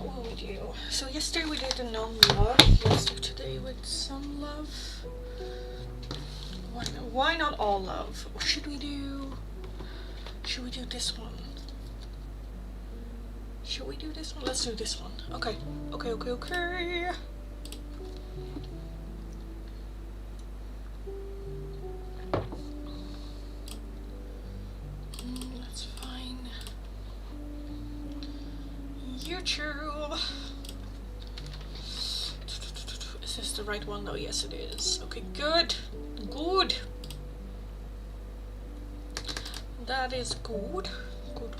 what will we do? So yesterday we did the non-love. Let's do today with some love. Why not all love? Or should we do this one? Should we do this one? Let's do this one. Okay. That's fine. YouTube. Is this the right one though? Yes, it is. Okay, good. Good. That is good. Good.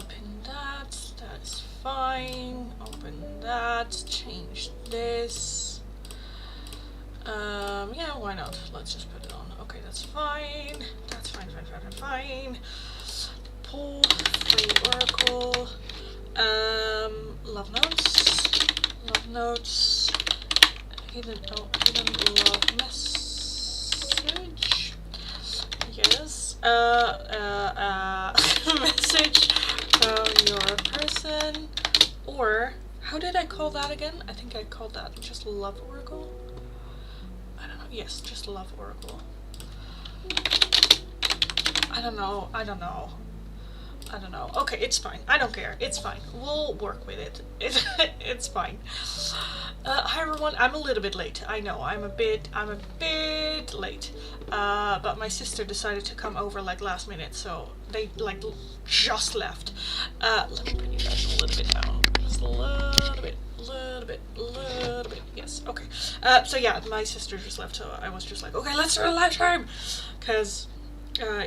Pin that. That is fine. Open that. Change this. Yeah, why not? Let's just put it on. Okay, that's fine. That's fine. Pull. Free oracle. Love notes. Hidden love message. Yes. Message from your person. Or how did I call that again? I think I called that just love oracle. I don't know. Yes, just love oracle. I don't know. Okay, it's fine. I don't care. It's fine. We'll work with it. It's fine. Hi everyone. I'm a little bit late. I know. I'm a bit late. But my sister decided to come over like last minute, so they like just left. Let me bring you guys a little bit down. Just a little bit. Yes. Okay. So yeah, my sister just left, so I was just like, okay, let's start a live stream, because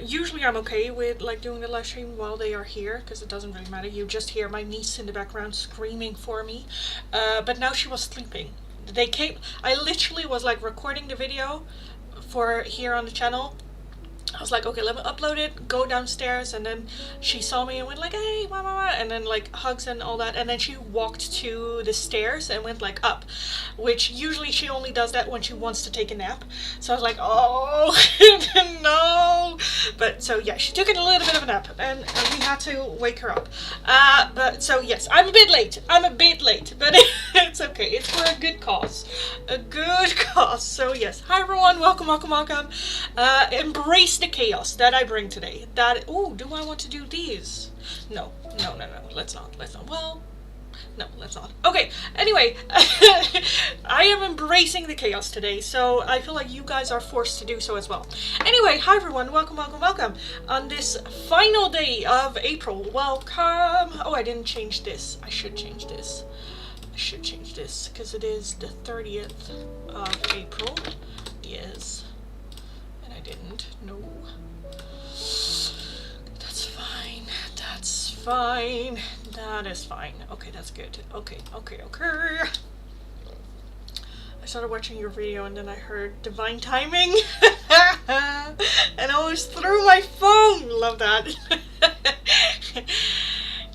usually I'm okay with like doing the live stream while they are here, because it doesn't really matter. You just hear my niece in the background screaming for me. But now she was sleeping. They came. I literally was like recording the video for here on the channel. I was like, okay, let me upload it, go downstairs, and then she saw me and went like, hey, and then like hugs and all that, and then she walked to the stairs and went like up, which usually she only does that when she wants to take a nap. So I was like, oh, no. But so yeah, she took a little bit of a nap, and we had to wake her up. But so yes, I'm a bit late, but it's okay. It's for a good cause. So yes, hi everyone, welcome. Embrace the chaos that I bring today. Oh, do I want to do these? No, let's not. Well, no, let's not. Okay, anyway, I am embracing the chaos today, so I feel like you guys are forced to do so as well. Anyway, hi everyone, welcome. On this final day of April, welcome. Oh, I didn't change this. I should change this, because it is the 30th of April. Yes. I didn't. No. That's fine. That is fine. Okay, that's good. Okay. I started watching your video and then I heard divine timing. And I almost threw my phone. Love that.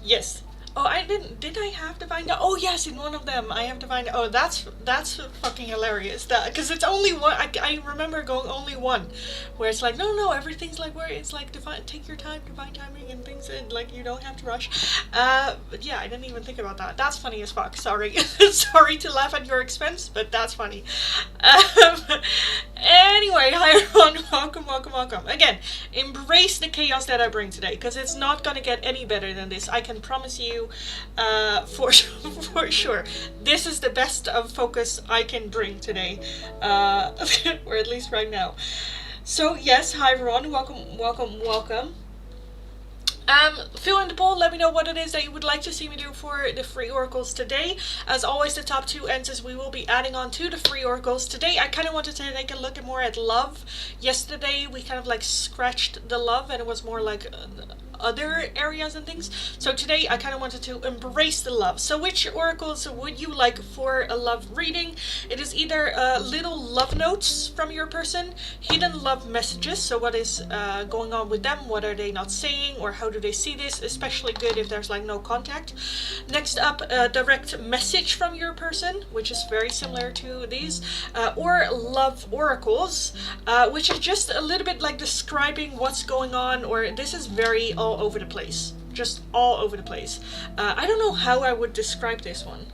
Yes. Oh, I didn't. Did I have divine? Oh, yes, in one of them I have divine. Oh, that's fucking hilarious. That because it's only one. I remember going only one, where it's like no, everything's like where it's like divine. Take your time, divine timing, and things, and like you don't have to rush. But yeah, I didn't even think about that. That's funny as fuck. Sorry, sorry to laugh at your expense, but that's funny. Anyway, hi everyone, welcome. Again, embrace the chaos that I bring today, because it's not gonna get any better than this. I can promise you, for sure. This is the best of focus I can bring today, or at least right now. So yes, hi everyone, welcome. Fill in the poll, let me know what it is that you would like to see me do for the free oracles today. As always, the top 2 answers we will be adding on to the free oracles today. I kind of wanted to take a look more at love. Yesterday we kind of like scratched the love and it was more like other areas and things. So today I kind of wanted to embrace the love. So which oracles would you like for a love reading? It is either little love notes from your person, hidden love messages, so what is going on with them, what are they not saying, or how do they see this, especially good if there's like no contact. Next up, direct message from your person, which is very similar to these, or love oracles, which is just a little bit like describing what's going on, or this is very all over the place. just all over the place. I don't know how I would describe this one.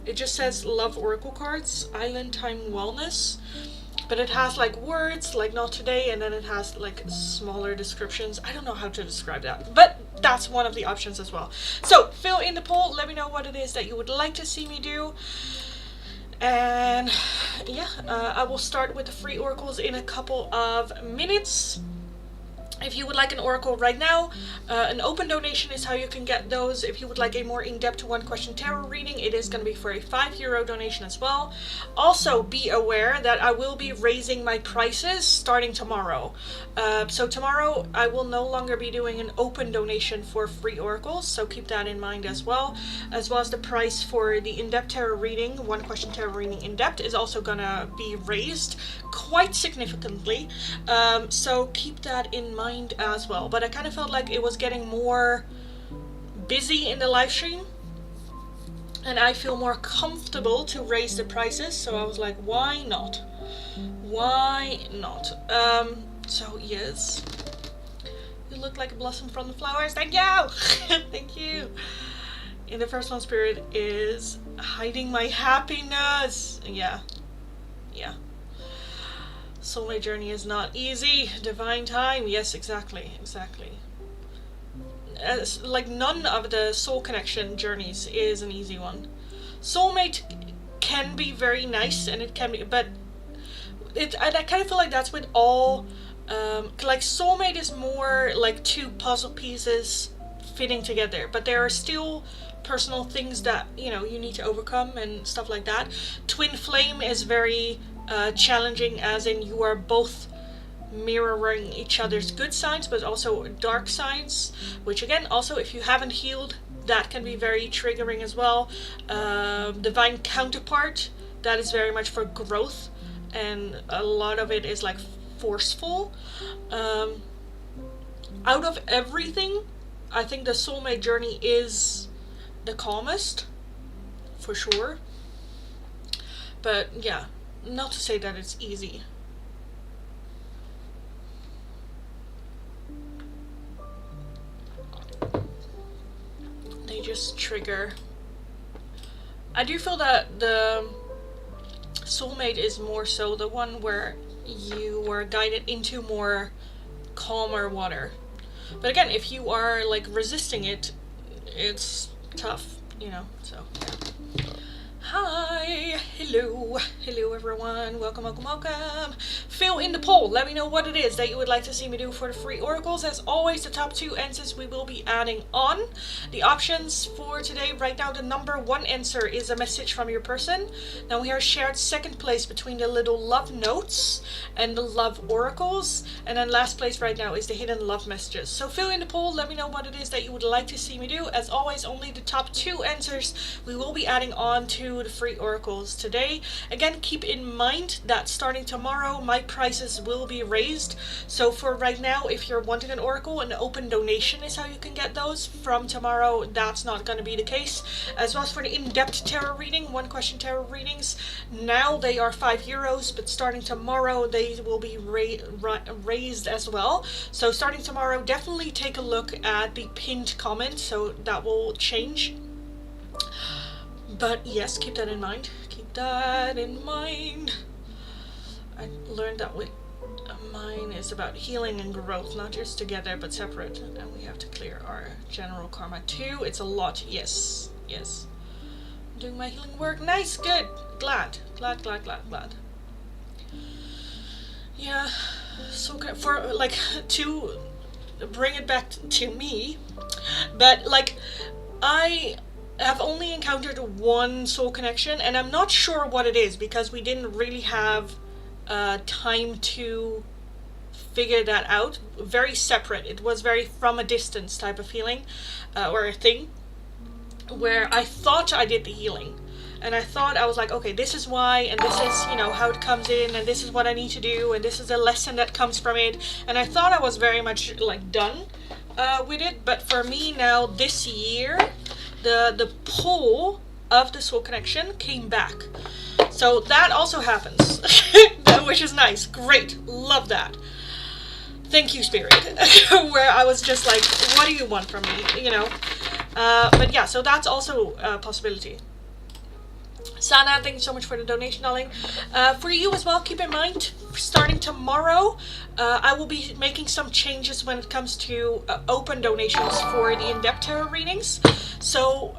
It just says Love Oracle Cards, Island Time Wellness. But it has like words like not today, and then it has like smaller descriptions. I don't know how to describe that, but that's one of the options as well. So fill in the poll, let me know what it is that you would like to see me do. And yeah, I will start with the free oracles in a couple of minutes. If you would like an oracle right now, an open donation is how you can get those. If you would like a more in-depth one-question tarot reading, it is going to be for a €5 donation as well. Also, be aware that I will be raising my prices starting tomorrow. So tomorrow, I will no longer be doing an open donation for free oracles, so keep that in mind as well. As well as the price for the in-depth tarot reading, one-question tarot reading in-depth, is also going to be raised quite significantly. So keep that in mind as well. But I kind of felt like it was getting more busy in the live stream, and I feel more comfortable to raise the prices, so I was like, why not? Why not? So yes, you look like a blossom from the flowers. Thank you. Thank you. In the first one, spirit is hiding my happiness. Yeah. Soulmate journey is not easy. Divine time. Yes, exactly. Like none of the soul connection journeys is an easy one. Soulmate can be very nice, and it can be, but I kind of feel like that's with all. Like soulmate is more like two puzzle pieces fitting together, but there are still personal things that you need to overcome and stuff like that. Twin flame is very challenging, as in you are both mirroring each other's good sides but also dark sides, which again, also if you haven't healed, that can be very triggering as well. Divine counterpart, that is very much for growth, and a lot of it is like forceful. Out of everything, I think the soulmate journey is the calmest for sure, but yeah, not to say that it's easy. They just trigger. I do feel that the soulmate is more so the one where you were guided into more calmer water. But again, if you are like resisting it, it's tough, so yeah. Hi, hello everyone, welcome. Fill in the poll, let me know what it is that you would like to see me do for the free oracles. As always, the top 2 answers we will be adding on. The options for today, right now the number 1 answer is a message from your person. Now we are shared second place between the little love notes and the love oracles, and then last place right now is the hidden love messages. So fill in the poll, let me know what it is that you would like to see me do. As always, only the top 2 answers we will be adding on to the free oracles today. Again, keep in mind that starting tomorrow my prices will be raised. So for right now, if you're wanting an oracle, an open donation is how you can get those. From tomorrow, that's not going to be the case. As well as for the in-depth tarot reading, one question tarot readings, now they are €5, but starting tomorrow they will be raised as well. So starting tomorrow, definitely take a look at the pinned comment, so that will change. But yes, keep that in mind. I learned that with mine is about healing and growth, not just together but separate. And we have to clear our general karma too. It's a lot. Yes. I'm doing my healing work. Nice, good. Glad. Yeah. So for like to bring it back to me, but like I have only encountered one soul connection, and I'm not sure what it is because we didn't really have time to figure that out. Very separate. It was very from a distance type of feeling or a thing where I thought I did the healing, and I thought I was like, okay, this is why, and this is how it comes in, and this is what I need to do, and this is the lesson that comes from it, and I thought I was very much like done with it. But for me now this year, the pull of the soul connection came back. So that also happens, which is nice. Great. Love that. thank you, Spirit, where I was just like, what do you want from me, you know? But yeah, so that's also a possibility. Sana, thank you so much for the donation, darling. For you as well, keep in mind, starting tomorrow, I will be making some changes when it comes to open donations for the in-depth tarot readings. So,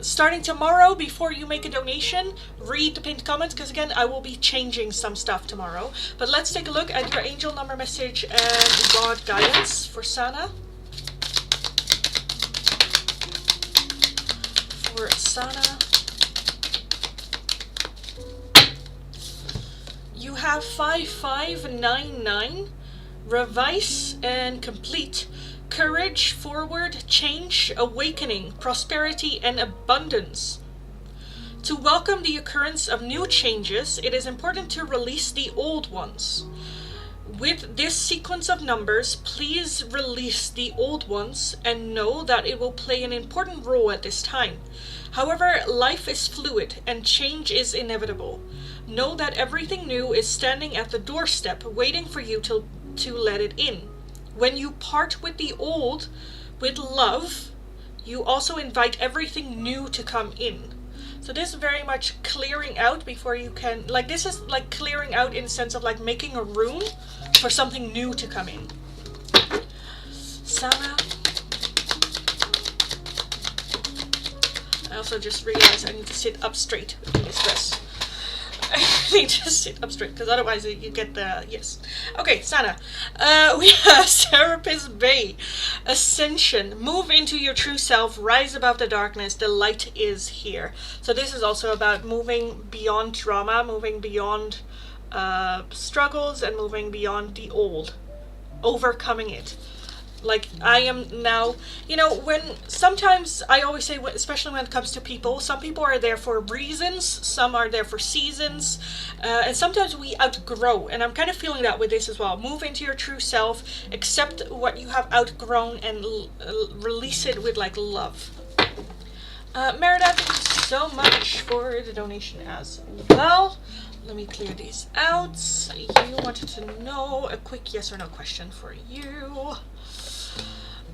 starting tomorrow, before you make a donation, read the pinned comments, because again, I will be changing some stuff tomorrow. But let's take a look at your angel number message and God guidance for Sana. For Sana. You have 5599, revise and complete, courage, forward, change, awakening, prosperity and abundance. To welcome the occurrence of new changes, it is important to release the old ones. With this sequence of numbers, please release the old ones and know that it will play an important role at this time. However, life is fluid and change is inevitable. Know that everything new is standing at the doorstep, waiting for you to let it in. When you part with the old with love, you also invite everything new to come in. So this is very much clearing out before you can, like this is like clearing out in the sense of like making a room for something new to come in. Sana. I also just realized I need to sit up straight in this dress. I need to sit up straight, because otherwise you get the, yes. Okay, Sana. We have Serapis Bay. Ascension. Move into your true self. Rise above the darkness. The light is here. So this is also about moving beyond trauma, moving beyond struggles, and moving beyond the old. Overcoming it. Like, I am now, you know, when sometimes I always say, especially when it comes to people, some people are there for reasons, some are there for seasons, and sometimes we outgrow, and I'm kind of feeling that with this as well. Move into your true self, accept what you have outgrown, and release it with, like, love. Merida, thank you so much for the donation as well. Let me clear these out. You wanted to know a quick yes or no question for you.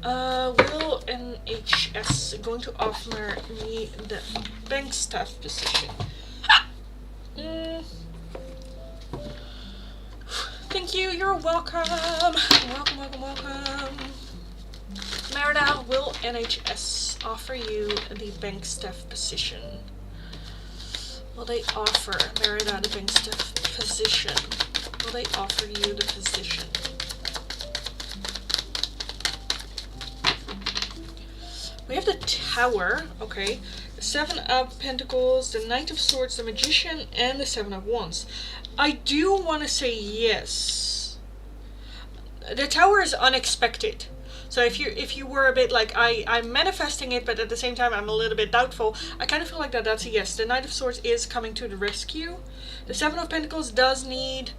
Will NHS going to offer me the bank staff position? Thank you, you're welcome. Welcome, welcome, welcome. Merida, will NHS offer you the bank staff position? Will they offer Merida the bank staff position? Will they offer you the position? We have the Tower, okay, the Seven of Pentacles, the Knight of Swords, the Magician, and the Seven of Wands. I do want to say yes. The Tower is unexpected. So if you were a bit like, I'm manifesting it, but at the same time I'm a little bit doubtful, I kind of feel like that's a yes. The Knight of Swords is coming to the rescue. The Seven of Pentacles does need...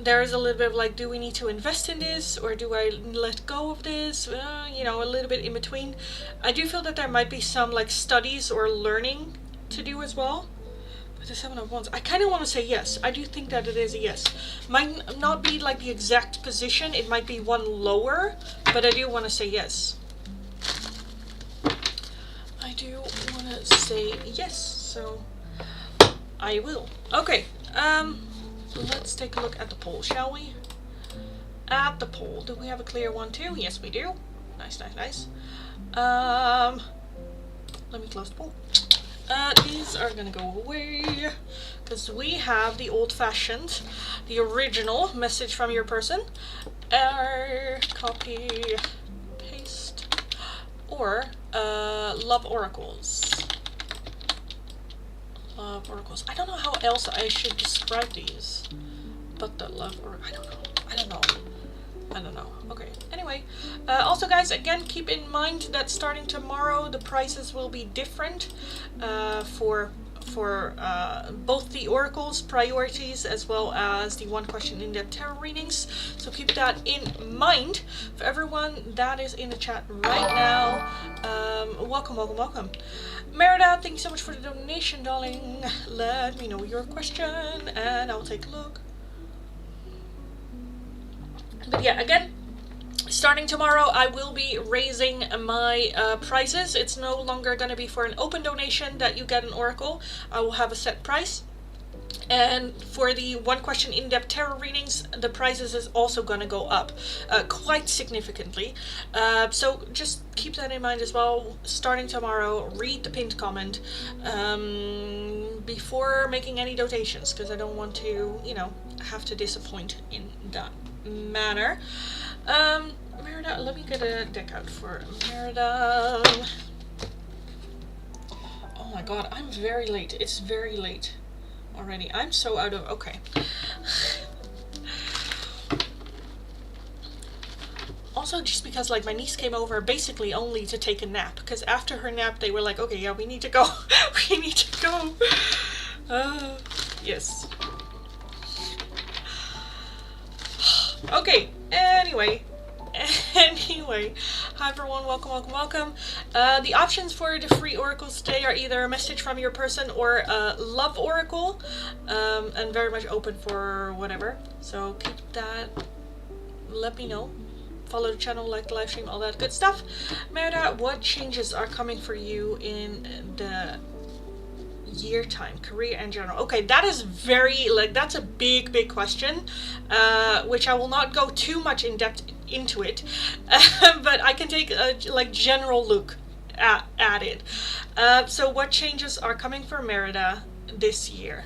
There is a little bit of like, do we need to invest in this, or do I let go of this? You know, a little bit in between. I do feel that there might be some like studies or learning to do as well. But the Seven of Wands, I kind of want to say yes. I do think that it is a yes. Might not be like the exact position. It might be one lower, but I do want to say yes. I do want to say yes, so I will. Okay, let's take a look at the poll, shall we? At the poll, do we have a clear one too? Yes, we do. Nice, nice, nice. Let me close the poll. These are gonna go away because we have the old-fashioned, the original message from your person. Copy, paste, or love oracles. Love oracles. I don't know how else I should describe these, but the love or I don't know. Okay. Anyway, also guys, again, keep in mind that starting tomorrow the prices will be different for both the oracles priorities as well as the one question in-depth tarot readings. So keep that in mind. For everyone that is in the chat right now, welcome, welcome, welcome. Merida, thank you so much for the donation, darling. Let me know your question and I'll take a look. But yeah, again, starting tomorrow, I will be raising my prices. It's no longer going to be for an open donation that you get an oracle. I will have a set price. And for the one question in-depth tarot readings, the prices is also going to go up quite significantly. So just keep that in mind as well. Starting tomorrow, read the pinned comment before making any donations, because I don't want to, have to disappoint in that manner. Merida, let me get a deck out for Merida. Oh my god, I'm very late. It's very late already. I'm so out of... Okay. Also, just because, like, my niece came over basically only to take a nap. Because after her nap, they were like, okay, yeah, we need to go. We need to go. Yes. Okay, anyway, hi everyone, welcome. The options for the free oracles today are either a message from your person or a love oracle, and very much open for whatever. So keep that, let me know. Follow the channel, like the live stream, all that good stuff. Merida, what changes are coming for you in the year time, career and general? Okay, that is very, that's a big question, which I will not go too much in depth into it, but I can take a general look at it. So what changes are coming for Merida this year?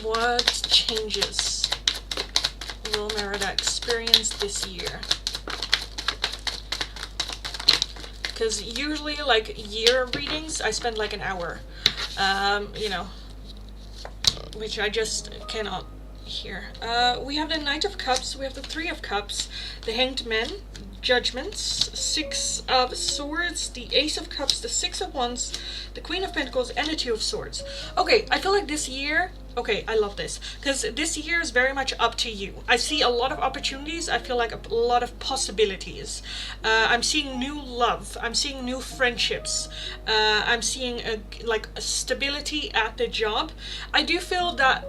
What changes will Merida experience this year? Because usually, year readings, I spend an hour. Which I just cannot hear. We have the Knight of Cups, we have the Three of Cups, the Hanged Man, Judgments, Six of Swords, the Ace of Cups, the Six of Wands, the Queen of Pentacles, and the Two of Swords. Okay, I feel like this year... Okay, I love this, because this year is very much up to you. I see a lot of opportunities, I feel like a lot of possibilities. I'm seeing new love, I'm seeing new friendships, I'm seeing a stability at the job. I do feel that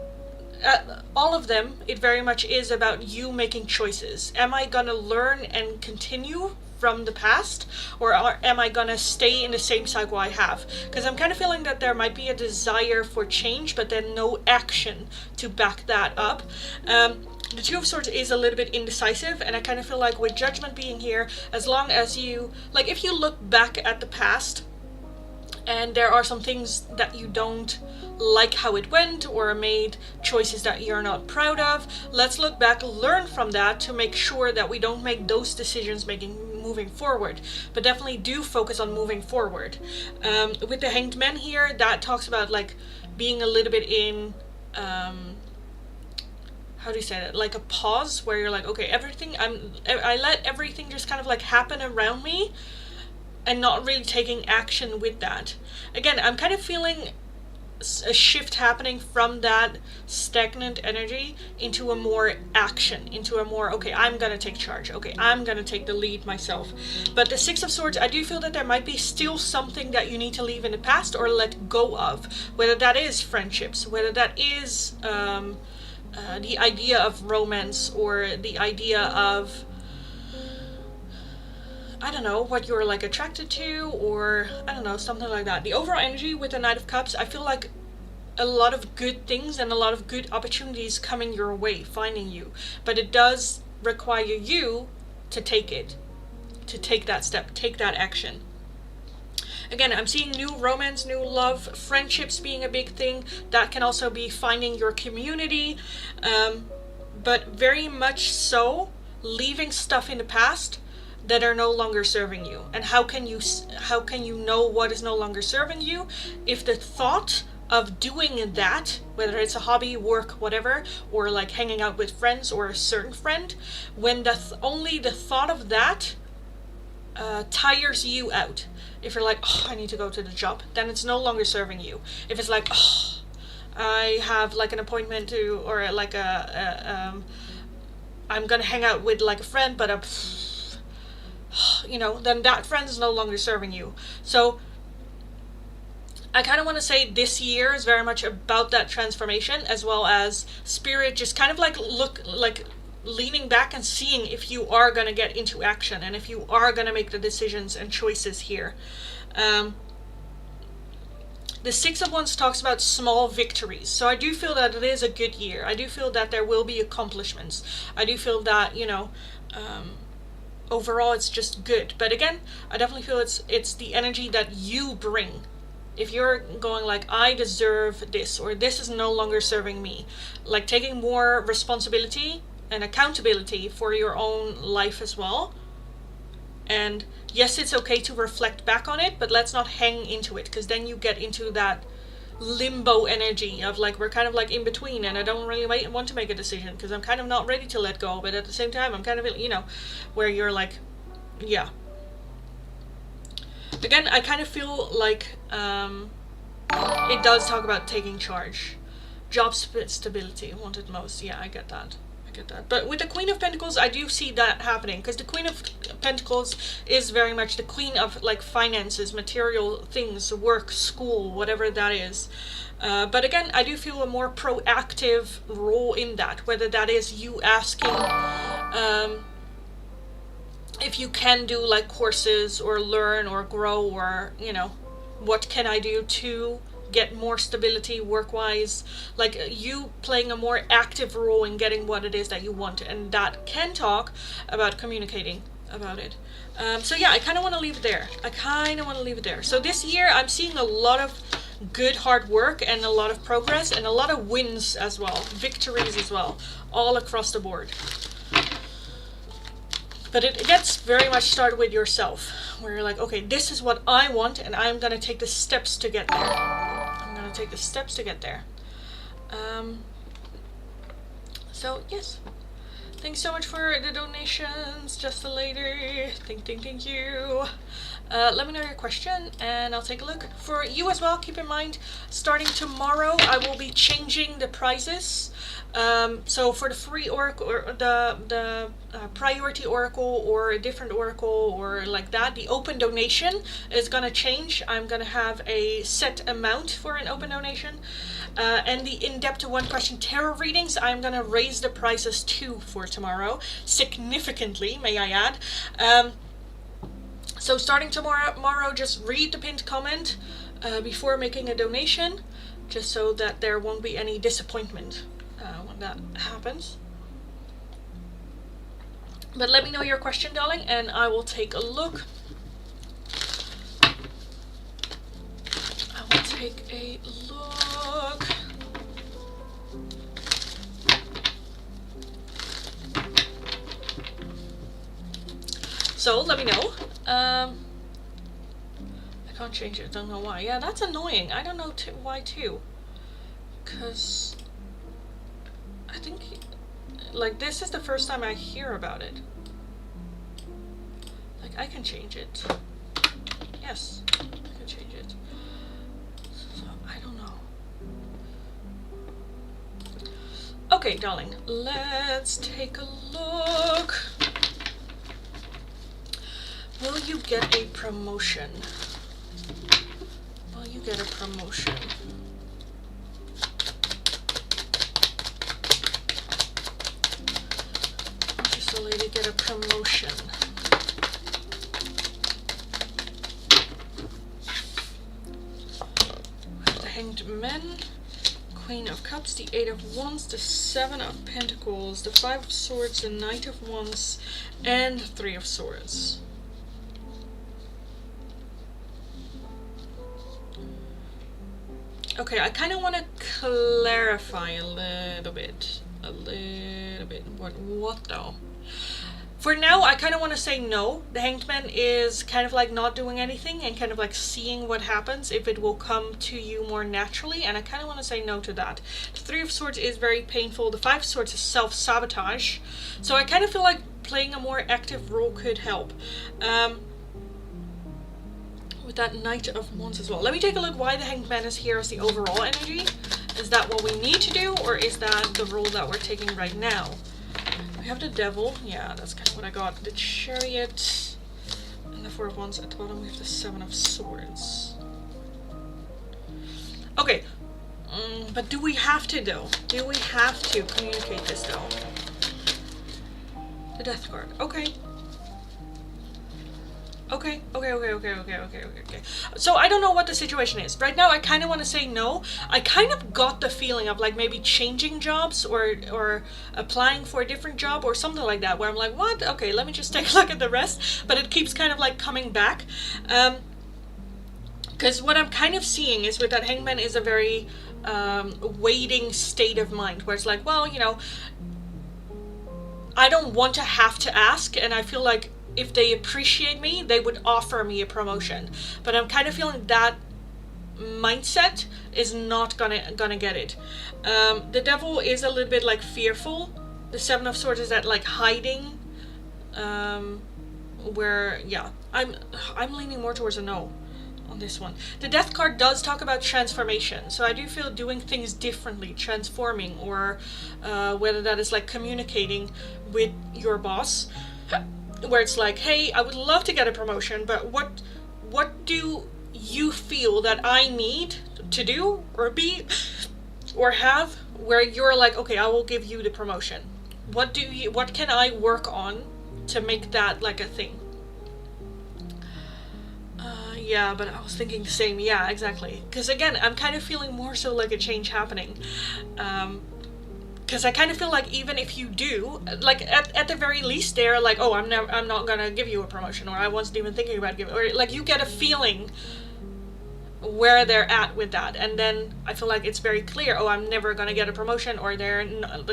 all of them, it very much is about you making choices. Am I gonna learn and continue from the past, or am I gonna stay in the same cycle I have? Because I'm kind of feeling that there might be a desire for change, but then no action to back that up. The Two of Swords is a little bit indecisive, and I kind of feel like with Judgment being here, as long as you, if you look back at the past, and there are some things that you don't like how it went, or made choices that you're not proud of, let's look back, learn from that to make sure that we don't make those decisions moving forward. But definitely do focus on moving forward. With the Hanged Man here, that talks about being a little bit in how do you say that, a pause, where you're okay, I let everything just kind of happen around me, and not really taking action with that. Again, I'm kind of feeling a shift happening from that stagnant energy into a more action, into a more, okay, I'm gonna take charge, okay, I'm gonna take the lead myself. But the Six of Swords, I do feel that there might be still something that you need to leave in the past or let go of, whether that is friendships, whether that is the idea of romance, or the idea of, I don't know, what you're attracted to, or I don't know, something like that. The overall energy with the Knight of Cups, I feel like a lot of good things and a lot of good opportunities coming your way, finding you. But it does require you to take it, to take that step, take that action. Again, I'm seeing new romance, new love, friendships being a big thing. That can also be finding your community, but very much so leaving stuff in the past that are no longer serving you. And how can you know what is no longer serving you? If the thought of doing that, whether it's a hobby, work, whatever, or hanging out with friends or a certain friend, when only the thought of that tires you out. If you're oh, I need to go to the job, then it's no longer serving you. If it's oh, I have an appointment to, or I'm gonna hang out with a friend, but then that friend is no longer serving you. So I kind of want to say this year is very much about that transformation, as well as Spirit just kind of leaning back and seeing if you are going to get into action and if you are going to make the decisions and choices here. The Six of Wands talks about small victories. So I do feel that it is a good year. I do feel that there will be accomplishments. I do feel that, you know, overall it's just good. But again, I definitely feel it's the energy that you bring. If you're going like, I deserve this, or this is no longer serving me, like taking more responsibility and accountability for your own life as well. And yes, it's okay to reflect back on it, but let's not hang into it, because then you get into that limbo energy of like, we're kind of like in between, and I don't really want to make a decision because I'm kind of not ready to let go, but at the same time I'm kind of, you know, where you're like, yeah. Again, I kind of feel like it does talk about taking charge. Job stability, wanted most. Yeah, I get that. But with the Queen of Pentacles, I do see that happening, because the Queen of Pentacles is very much the queen of like finances, material things, work, school, whatever that is. But again, I do feel a more proactive role in that, whether that is you asking if you can do like courses or learn or grow, or, you know, what can I do to get more stability work-wise, like you playing a more active role in getting what it is that you want, and that can talk about communicating about it. So yeah, I kind of want to leave it there. So this year I'm seeing a lot of good hard work and a lot of progress and a lot of wins as well, victories as well, all across the board. But it gets very much started with yourself, where you're like, okay, this is what I want, and I'm going to take the steps to get there. So yes, thanks so much for the donations, just a lady. Thank you. Let me know your question and I'll take a look. For you as well, keep in mind, starting tomorrow I will be changing the prices. So for the free oracle, or the priority oracle, or a different oracle, or like that, the open donation is gonna change. I'm gonna have a set amount for an open donation. And the in-depth one question tarot readings, I'm gonna raise the prices too for tomorrow, significantly, may I add. So starting tomorrow, just read the pinned comment before making a donation, just so that there won't be any disappointment when that happens. But let me know your question, darling, and I will take a look. So let me know. I can't change it, don't know why. Yeah, that's annoying. I don't know why too. Because I think, like, this is the first time I hear about it. Like, I can change it. Yes, I can change it. So, I don't know. Okay, darling, let's take a look. Will you get a promotion? Will you get a promotion? Just a lady get a promotion. The Hanged Man, Queen of Cups, the Eight of Wands, the Seven of Pentacles, the Five of Swords, the Knight of Wands, and the Three of Swords. Okay, I kind of want to clarify a little bit. What though? For now, I kind of want to say no. The Hanged Man is kind of like not doing anything and kind of like seeing what happens, if it will come to you more naturally, and I kind of want to say no to that. The Three of Swords is very painful. The Five of Swords is self-sabotage. So I kind of feel like playing a more active role could help. With that Knight of Wands as well. Let me take a look why the Hanged Man is here as the overall energy. Is that what we need to do, or is that the role that we're taking right now? We have the Devil. Yeah, that's kind of what I got. The Chariot. And the Four of Wands. At the bottom we have the Seven of Swords. Okay. But do we have to though? Do we have to communicate this though? The death card. Okay. Okay. So I don't know what the situation is. Right now I kind of want to say no. I kind of got the feeling of like maybe changing jobs or applying for a different job or something like that, where I'm like, what? Okay, let me just take a look at the rest. But it keeps kind of like coming back. Because what I'm kind of seeing is with that hangman is a very waiting state of mind, where it's like, well, you know, I don't want to have to ask, and I feel like if they appreciate me, they would offer me a promotion. But I'm kind of feeling that mindset is not gonna get it. The devil is a little bit like fearful. The Seven of Swords is that like hiding, where yeah, I'm leaning more towards a no on this one. The death card does talk about transformation, so I do feel doing things differently, transforming, or whether that is like communicating with your boss, where it's like, hey, I would love to get a promotion, but what do you feel that I need to do or be or have, where you're like, okay, I will give you the promotion. What can I work on to make that like a thing? Yeah, but I was thinking the same. Yeah, exactly. Because again, I'm kind of feeling more so like a change happening. Because I kind of feel like even if you do, like at the very least, they're like, oh, I'm not gonna give you a promotion, or I wasn't even thinking about giving, or like you get a feeling where they're at with that, and then I feel like it's very clear, oh, I'm never gonna get a promotion, or they're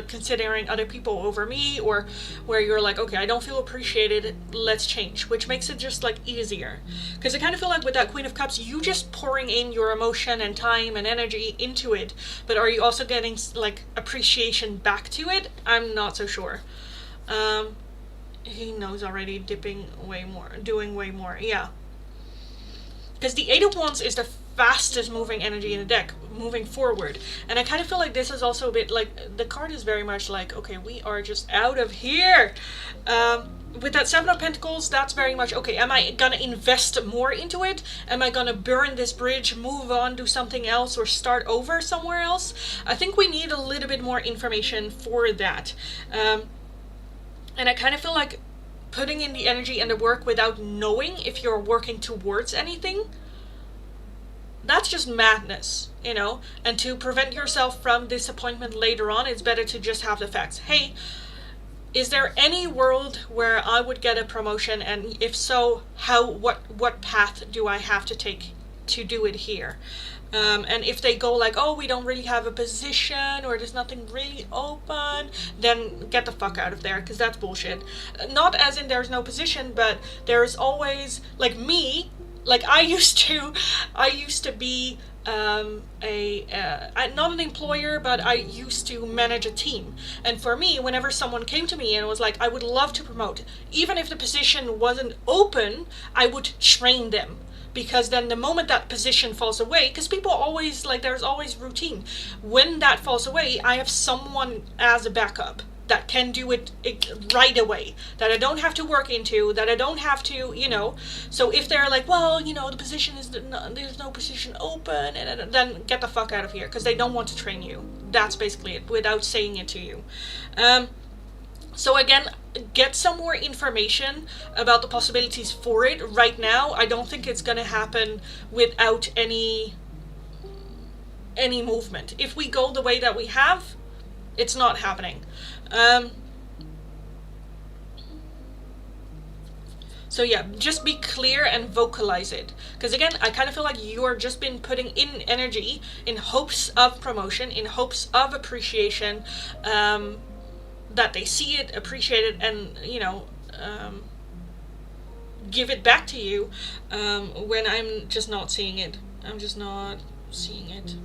considering other people over me, or where you're like, okay, I don't feel appreciated, let's change, which makes it just like easier. Because I kind of feel like with that Queen of Cups, you just pouring in your emotion and time and energy into it, but are you also getting like appreciation back to it? I'm not so sure. He knows already, doing way more, yeah. Because the Eight of Wands is the fastest moving energy in the deck, moving forward. And I kind of feel like this is also a bit like, the card is very much like, okay, we are just out of here. With that Seven of Pentacles, that's very much, okay, am I gonna invest more into it? Am I gonna burn this bridge, move on, do something else, or start over somewhere else? I think we need a little bit more information for that. And I kind of feel like putting in the energy and the work without knowing if you're working towards anything, that's just madness, you know? And to prevent yourself from disappointment later on, it's better to just have the facts. Hey, is there any world where I would get a promotion, and if so, what path do I have to take to do it here? And if they go like, oh, we don't really have a position, or there's nothing really open, then get the fuck out of there, because that's bullshit. Not as in there's no position, but there's always, like me, like I used to be not an employer, but I used to manage a team. And for me, whenever someone came to me and was like, I would love to promote, even if the position wasn't open, I would train them. Because then the moment that position falls away, because people always, like, there's always routine. When that falls away, I have someone as a backup that can do it right away, that I don't have to work into, that I don't have to, you know. So if they're like, well, you know, the position is, there's no position open, and then get the fuck out of here, because they don't want to train you. That's basically it, without saying it to you. So again, get some more information about the possibilities for it. Right now, I don't think it's gonna happen without any movement. If we go the way that we have, it's not happening. So yeah, just be clear and vocalize it. Because again, I kind of feel like you're just been putting in energy in hopes of promotion, in hopes of appreciation, that they see it, appreciate it, and, you know, give it back to you, when I'm just not seeing it. I'm just not seeing it.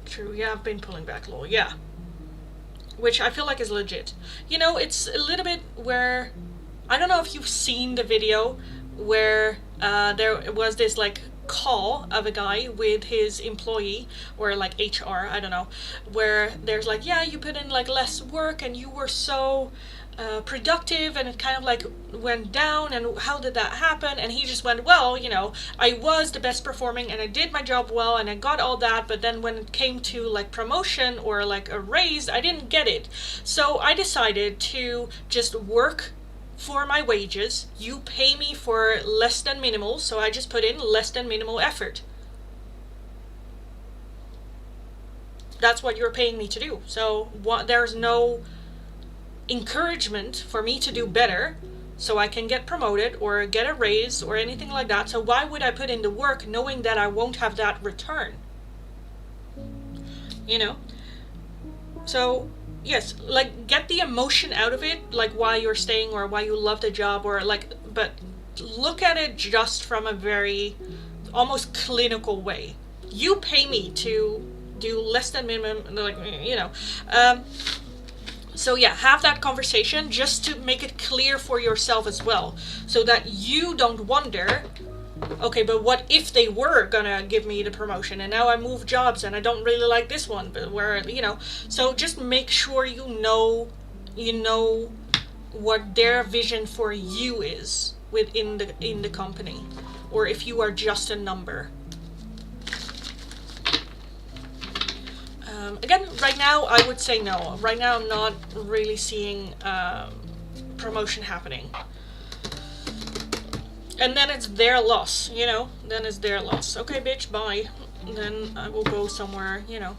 True, yeah, I've been pulling back, lol, yeah. Which I feel like is legit. You know, it's a little bit where, I don't know if you've seen the video where there was this, like, call of a guy with his employee, or like HR, I don't know, where there's like, yeah, you put in like less work and you were so productive, and it kind of like went down, and how did that happen? And he just went, well, you know, I was the best performing and I did my job well and I got all that, but then when it came to like promotion or like a raise, I didn't get it. So I decided to just work for my wages. You pay me for less than minimal, so I just put in less than minimal effort. That's what you're paying me to do. So there's no encouragement for me to do better so I can get promoted or get a raise or anything like that. So why would I put in the work knowing that I won't have that return? You know? So yes, like get the emotion out of it, like why you're staying or why you love the job, or like, but look at it just from a very almost clinical way. You pay me to do less than minimum, like, you know. So yeah, have that conversation just to make it clear for yourself as well, so that you don't wonder, okay, but what if they were gonna give me the promotion and now I move jobs and I don't really like this one, but where, you know. So just make sure you know what their vision for you is within the company, or if you are just a number. Again, right now I would say no. Right now I'm not really seeing promotion happening. And then it's their loss, you know? Then it's their loss. Okay, bitch, bye. Then I will go somewhere, you know,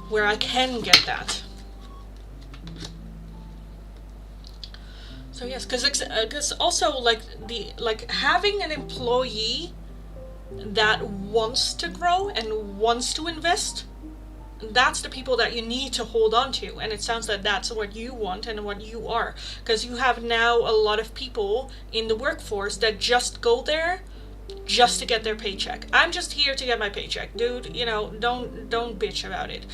where I can get that. So yes, because also like having an employee that wants to grow and wants to invest, that's the people that you need to hold on to. And it sounds like that's what you want and what you are, because you have now a lot of people in the workforce that just go there just to get their paycheck. I'm just here to get my paycheck, dude. You know, don't bitch about it.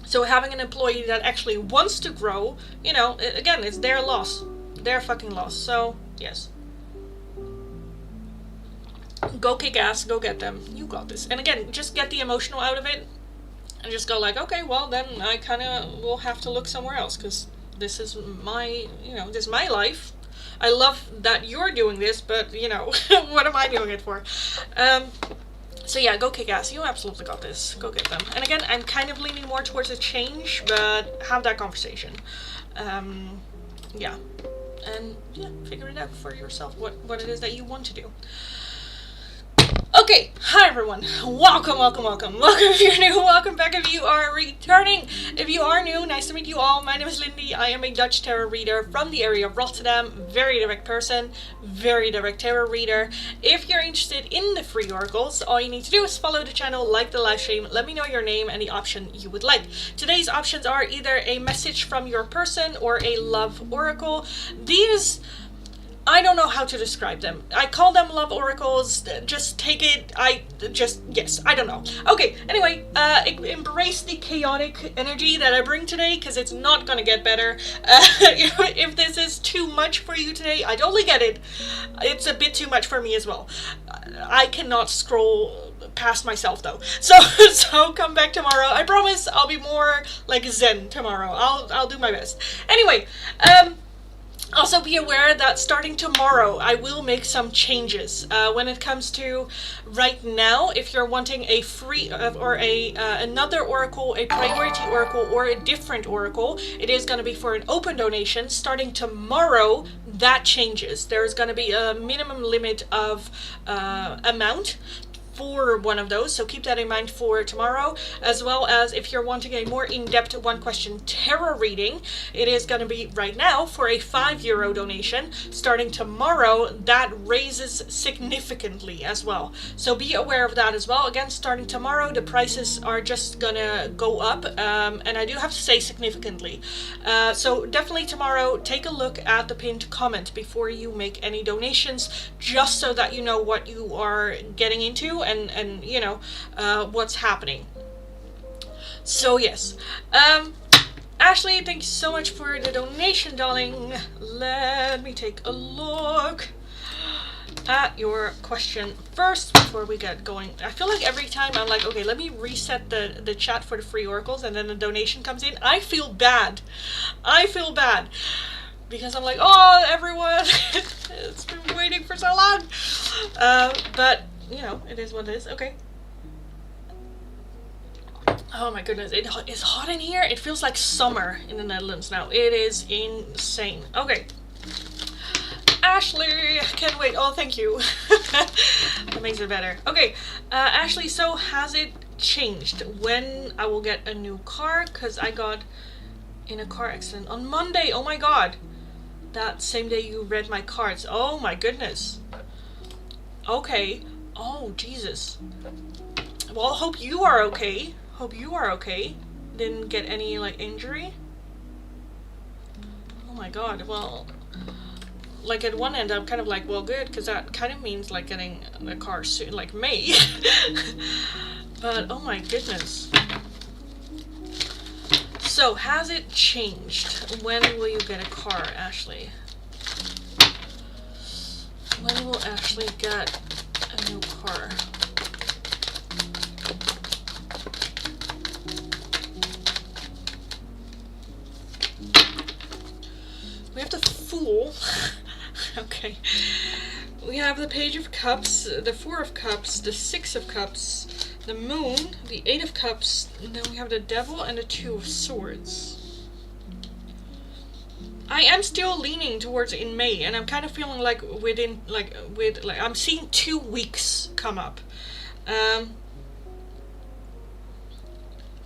So having an employee that actually wants to grow, you know, again, it's their loss, their fucking loss. So yes, go kick ass, go get them. You got this. And again, just get the emotional out of it and just go like, okay, well then I kind of will have to look somewhere else, because this is my, you know, this is my life. I love that you're doing this, but you know, what am I doing it for? So yeah, go kick ass. You absolutely got this. Go get them. And again, I'm kind of leaning more towards a change, but have that conversation. Yeah. And yeah, figure it out for yourself what it is that you want to do. Okay, hi everyone. Welcome if you're new, welcome back if you are returning. If you are new, nice to meet you all. My name is Lindy. I am a Dutch tarot reader from the area of Rotterdam. Very direct person, very direct tarot reader. If you're interested in the free oracles, all you need to do is follow the channel, like the live stream, let me know your name and the option you would like. Today's options are either a message from your person or a love oracle. These, I don't know how to describe them. I call them love oracles. Just take it. Yes, I don't know. Okay, anyway, embrace the chaotic energy that I bring today, because it's not gonna get better. If this is too much for you today, I totally get it. It's a bit too much for me as well. I cannot scroll past myself though. So come back tomorrow. I promise I'll be more like zen tomorrow. I'll do my best. Anyway, also be aware that starting tomorrow I will make some changes when it comes to right now. If you're wanting a free or another oracle, a priority oracle, or a different oracle, it is going to be for an open donation. Starting tomorrow, that changes. There's going to be a minimum limit of amount for one of those, so keep that in mind for tomorrow. As well as if you're wanting a more in-depth one question tarot reading, it is going to be right now for a €5 donation. Starting tomorrow, that raises significantly as well, so be aware of that as well. Again, starting tomorrow, the prices are just gonna go up, and I do have to say significantly. So definitely tomorrow, take a look at the pinned comment before you make any donations, just so that you know what you are getting into and you know what's happening. So yes, Ashley, thank you so much for the donation, darling. Let me take a look. at your question first before we get going. I feel like every time I'm like, okay, let me reset the chat for the free oracles, and then the donation comes in. I feel bad. Because I'm like, oh, everyone, it's been waiting for so long. But, you know, it is what it is. Okay. Oh my goodness, it is hot in here. It feels like summer in the Netherlands now. It is insane. Okay. Ashley, can't wait. Oh, thank you. That makes it better. Okay, Ashley, so has it changed when I will get a new car? Because I got in a car accident on Monday. Oh my god. That same day you read my cards. Oh my goodness. Okay. Oh, Jesus. Well, hope you are okay. Didn't get any, like, injury? Oh my god, well, like, at one end I'm kind of like, well, good, because that kind of means, like, getting a car soon, like May. But, oh my goodness. So, has it changed? When will you get a car, Ashley? When will Ashley get a new car? We have the Fool. Okay. We have the Page of Cups, the Four of Cups, the Six of Cups, the Moon, the Eight of Cups, and then we have the Devil and the Two of Swords. I am still leaning towards in May, and I'm kind of feeling like I'm seeing 2 weeks come up.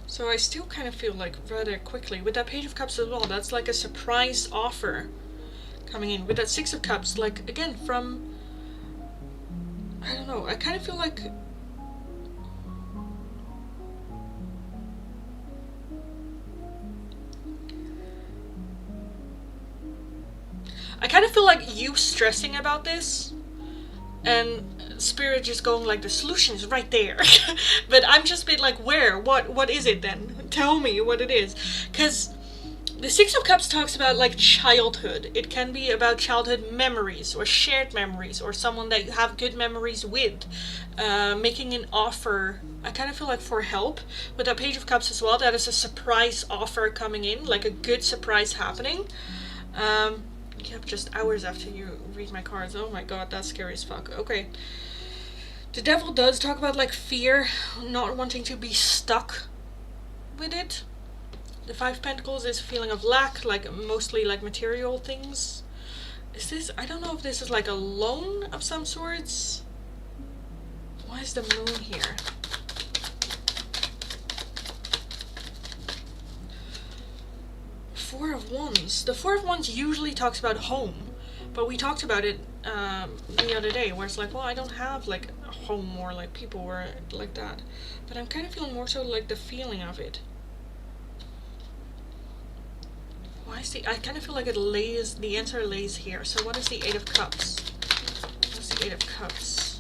So I still kind of feel like rather quickly. With that Page of Cups as well, that's like a surprise offer coming in. With that Six of Cups, like, again, from, I don't know, I kind of feel like, you stressing about this, and Spirit just going like, the solution is right there. But I'm just a bit like, where? What is it then? Tell me what it is. Because the Six of Cups talks about, like, childhood. It can be about childhood memories or shared memories or someone that you have good memories with. Making an offer, I kind of feel like, for help. With that Page of Cups as well, that is a surprise offer coming in, like a good surprise happening. Yep, just hours after you read my cards. Oh my god, that's scary as fuck. Okay. The Devil does talk about, like, fear, not wanting to be stuck with it. The Five of Pentacles is a feeling of lack, like, mostly, like, material things. Is this, I don't know if this is, like, a loan of some sorts. Why is the Moon here? Four of Wands. The Four of Wands usually talks about home, but we talked about it the other day, where it's like, well, I don't have, like, a home or, like, people or like that. But I'm kind of feeling more so, like, the feeling of it. Why is I kind of feel like the answer lays here. So what is the Eight of Cups? What's the Eight of Cups?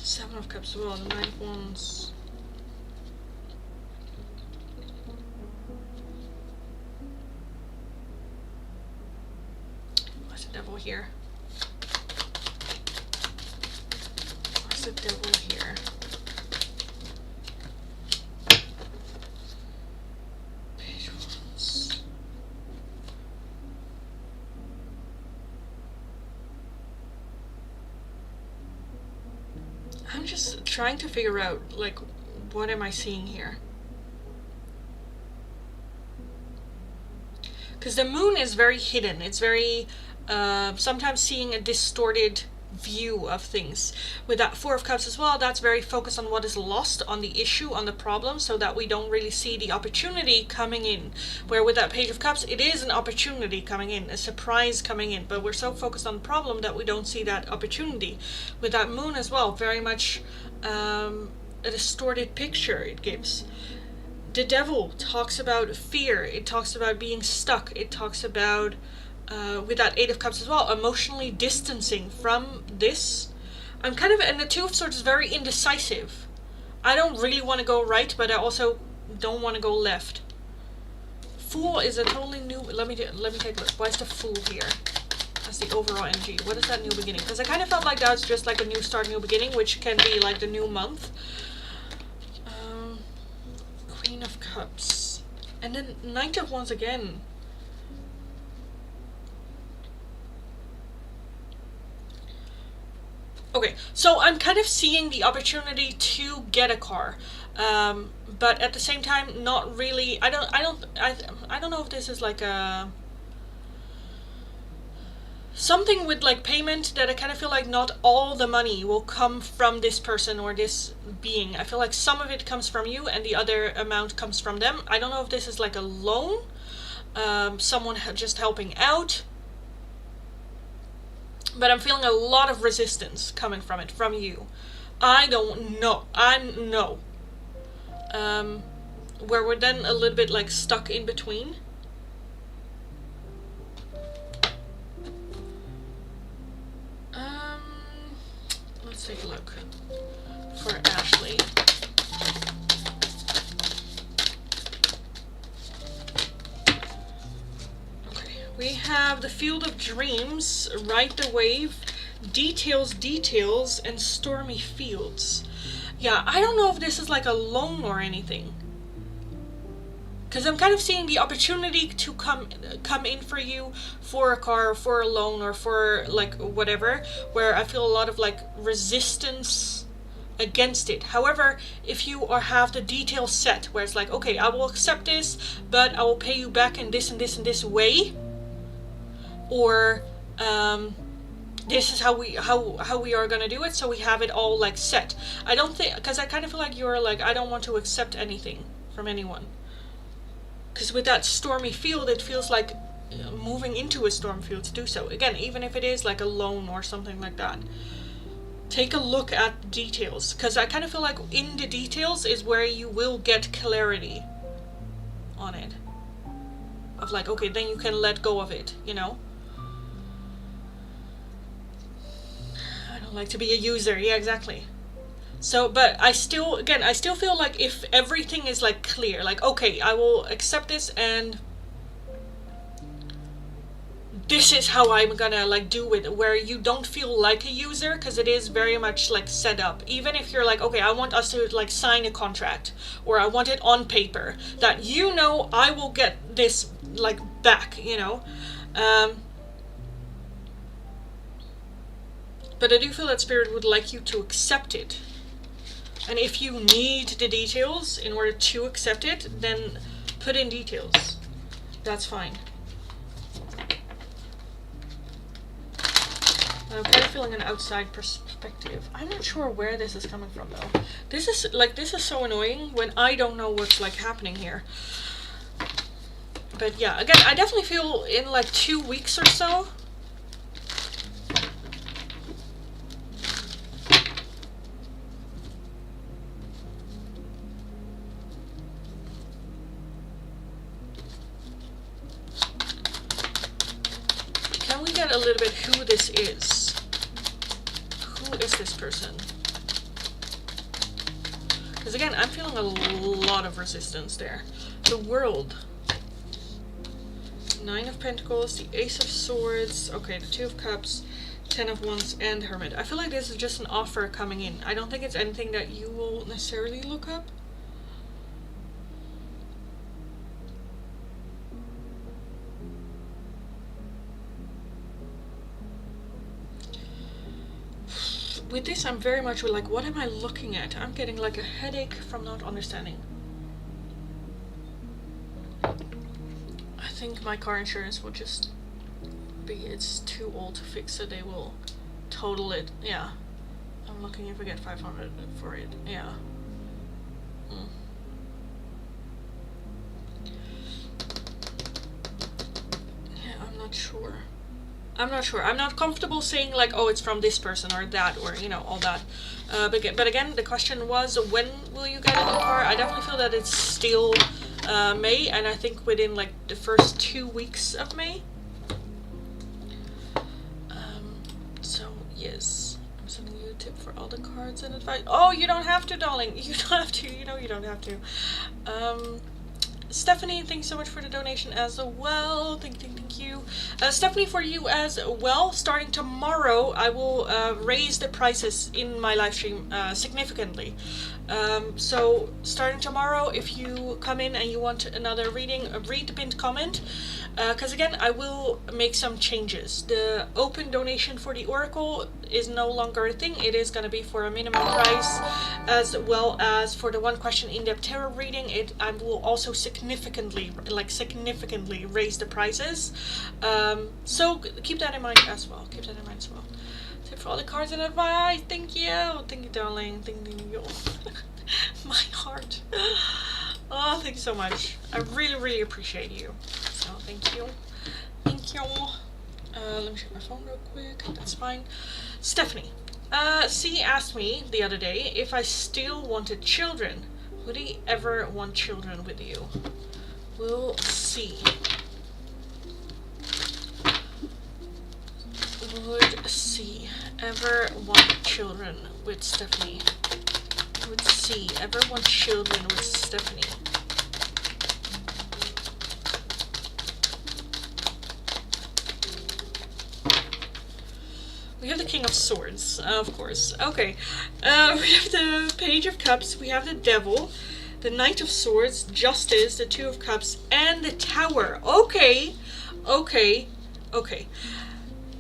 Seven of Cups as well, the Nine of Wands. Devil here. Where's the Devil here? Page Wands. I'm just trying to figure out, like, what am I seeing here? Because the Moon is very hidden. It's very sometimes seeing a distorted view of things. With that Four of Cups as well, that's very focused on what is lost, on the issue, on the problem, so that we don't really see the opportunity coming in. Where with that Page of Cups, it is an opportunity coming in, a surprise coming in, but we're so focused on the problem that we don't see that opportunity. With that Moon as well, very much a distorted picture it gives. The Devil talks about fear, it talks about being stuck, it talks about with that Eight of Cups as well, emotionally distancing from this. I'm kind of, and the Two of Swords is very indecisive. I don't really want to go right, but I also don't want to go left. Fool is a totally new. Let me take a look. Why is the Fool here? That's the overall energy. What is that new beginning? Because I kind of felt like that's just like a new start, new beginning, which can be like the new month. Queen of Cups. And then Knight of Wands again. Okay, so I'm kind of seeing the opportunity to get a car, but at the same time, not really. I don't know if this is like a something with like payment that I kind of feel like not all the money will come from this person or this being. I feel like some of it comes from you and the other amount comes from them. I don't know if this is like a loan, someone just helping out, but I'm feeling a lot of resistance coming from it, from you. I don't know. Where we're then a little bit like stuck in between. Let's take a look for Ashley. Okay, we have the Field of Dreams, Ride the Wave, Details, and Stormy Fields. Yeah, I don't know if this is like a loan or anything. Because I'm kind of seeing the opportunity to come in for you for a car, for a loan, or for like whatever, where I feel a lot of like resistance against it. However, if you have the details set, where it's like, okay, I will accept this, but I will pay you back in this and this and this way, or this is how we are gonna do it, so we have it all like set. I don't think, because I kind of feel like you're like, I don't want to accept anything from anyone. Because with that stormy field, it feels like moving into a storm field to do so. Again, even if it is like a loan or something like that. Take a look at the details. Because I kind of feel like in the details is where you will get clarity on it. Of like, okay, then you can let go of it, you know? I don't like to be a user. Yeah, exactly. So, but I still feel like if everything is like clear, like, okay, I will accept this and this is how I'm gonna like do it, where you don't feel like a user, because it is very much like set up. Even if you're like, okay, I want us to like sign a contract, or I want it on paper, that you know I will get this like back, you know. But I do feel that Spirit would like you to accept it. And if you need the details in order to accept it, then put in details. That's fine. I'm kind of feeling an outside perspective. I'm not sure where this is coming from though. This is so annoying when I don't know what's like happening here. But yeah, again, I definitely feel in like 2 weeks or so. A little bit who this is. Who is this person? Because again, I'm feeling a lot of resistance there. The World. 9 of Pentacles, the Ace of Swords, okay, the 2 of Cups, 10 of Wands, and Hermit. I feel like this is just an offer coming in. I don't think it's anything that you will necessarily look up. With this, I'm very much like, what am I looking at? I'm getting like a headache from not understanding. I think my car insurance will just be, it's too old to fix, so they will total it. Yeah. I'm looking if I get 500 for it. Yeah. Yeah, I'm not sure. I'm not comfortable saying like, oh, it's from this person or that, or, you know, all that. But again, the question was, when will you get a new car? I definitely feel that it's still May, and I think within like the first 2 weeks of May. So yes, I'm sending you a tip for all the cards and advice. Oh, you don't have to, darling. You don't have to. You know you don't have to. Stephanie, thanks so much for the donation as well. Thank you. Stephanie, for you as well, starting tomorrow, I will raise the prices in my live stream significantly. So starting tomorrow, if you come in and you want another reading, read the pinned comment. Because again, I will make some changes. The open donation for the Oracle is no longer a thing. It is going to be for a minimum price, as well as for the one question in-depth tarot reading. I will also significantly raise the prices. So keep that in mind as well. Tip for all the cards and advice. Thank you, darling. Thank you. My heart. Oh, thank you so much. I really appreciate you. So thank you. Let me check my phone real quick. That's fine. Stephanie. C asked me the other day if I still wanted children. Would he ever want children with you? We'll see. Would C ever want children with Stephanie? Would C ever want children with Stephanie? We have the King of Swords, of course. Okay, we have the Page of Cups, we have the Devil, the Knight of Swords, Justice, the Two of Cups, and the Tower. Okay.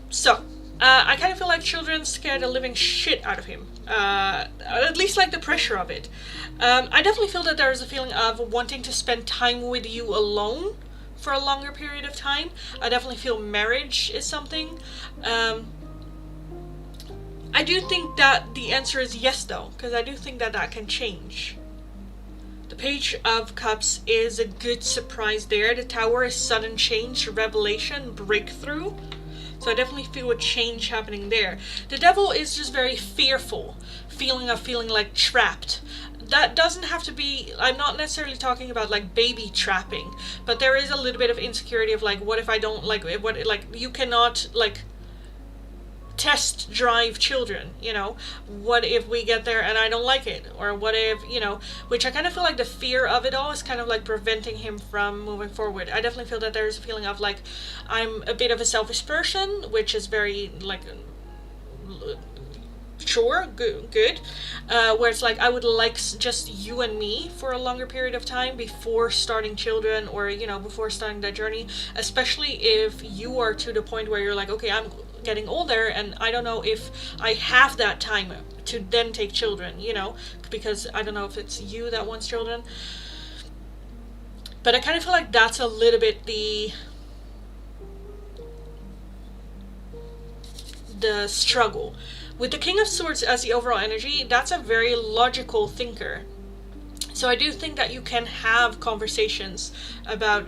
So, I kind of feel like children scare the living shit out of him. At least like the pressure of it. I definitely feel that there is a feeling of wanting to spend time with you alone for a longer period of time. I definitely feel marriage is something. I do think that the answer is yes, though, because I do think that that can change. The Page of Cups is a good surprise there. The Tower is sudden change, revelation, breakthrough. So I definitely feel a change happening there. The Devil is just very fearful, feeling like trapped. That doesn't have to be, I'm not necessarily talking about like baby trapping, but there is a little bit of insecurity of like, what if I don't like, you cannot like test drive children, you know, what if we get there and I don't like it, or what if, you know, which I kind of feel like the fear of it all is kind of like preventing him from moving forward. I definitely feel that there's a feeling of like, I'm a bit of a selfish person, which is very like, sure, good, where it's like I would like just you and me for a longer period of time before starting children, or, you know, before starting that journey, especially if you are to the point where you're like, okay, I'm getting older and I don't know if I have that time to then take children, you know, because I don't know if it's you that wants children. But I kind of feel like that's a little bit the struggle. With the King of Swords as the overall energy, that's a very logical thinker. So I do think that you can have conversations about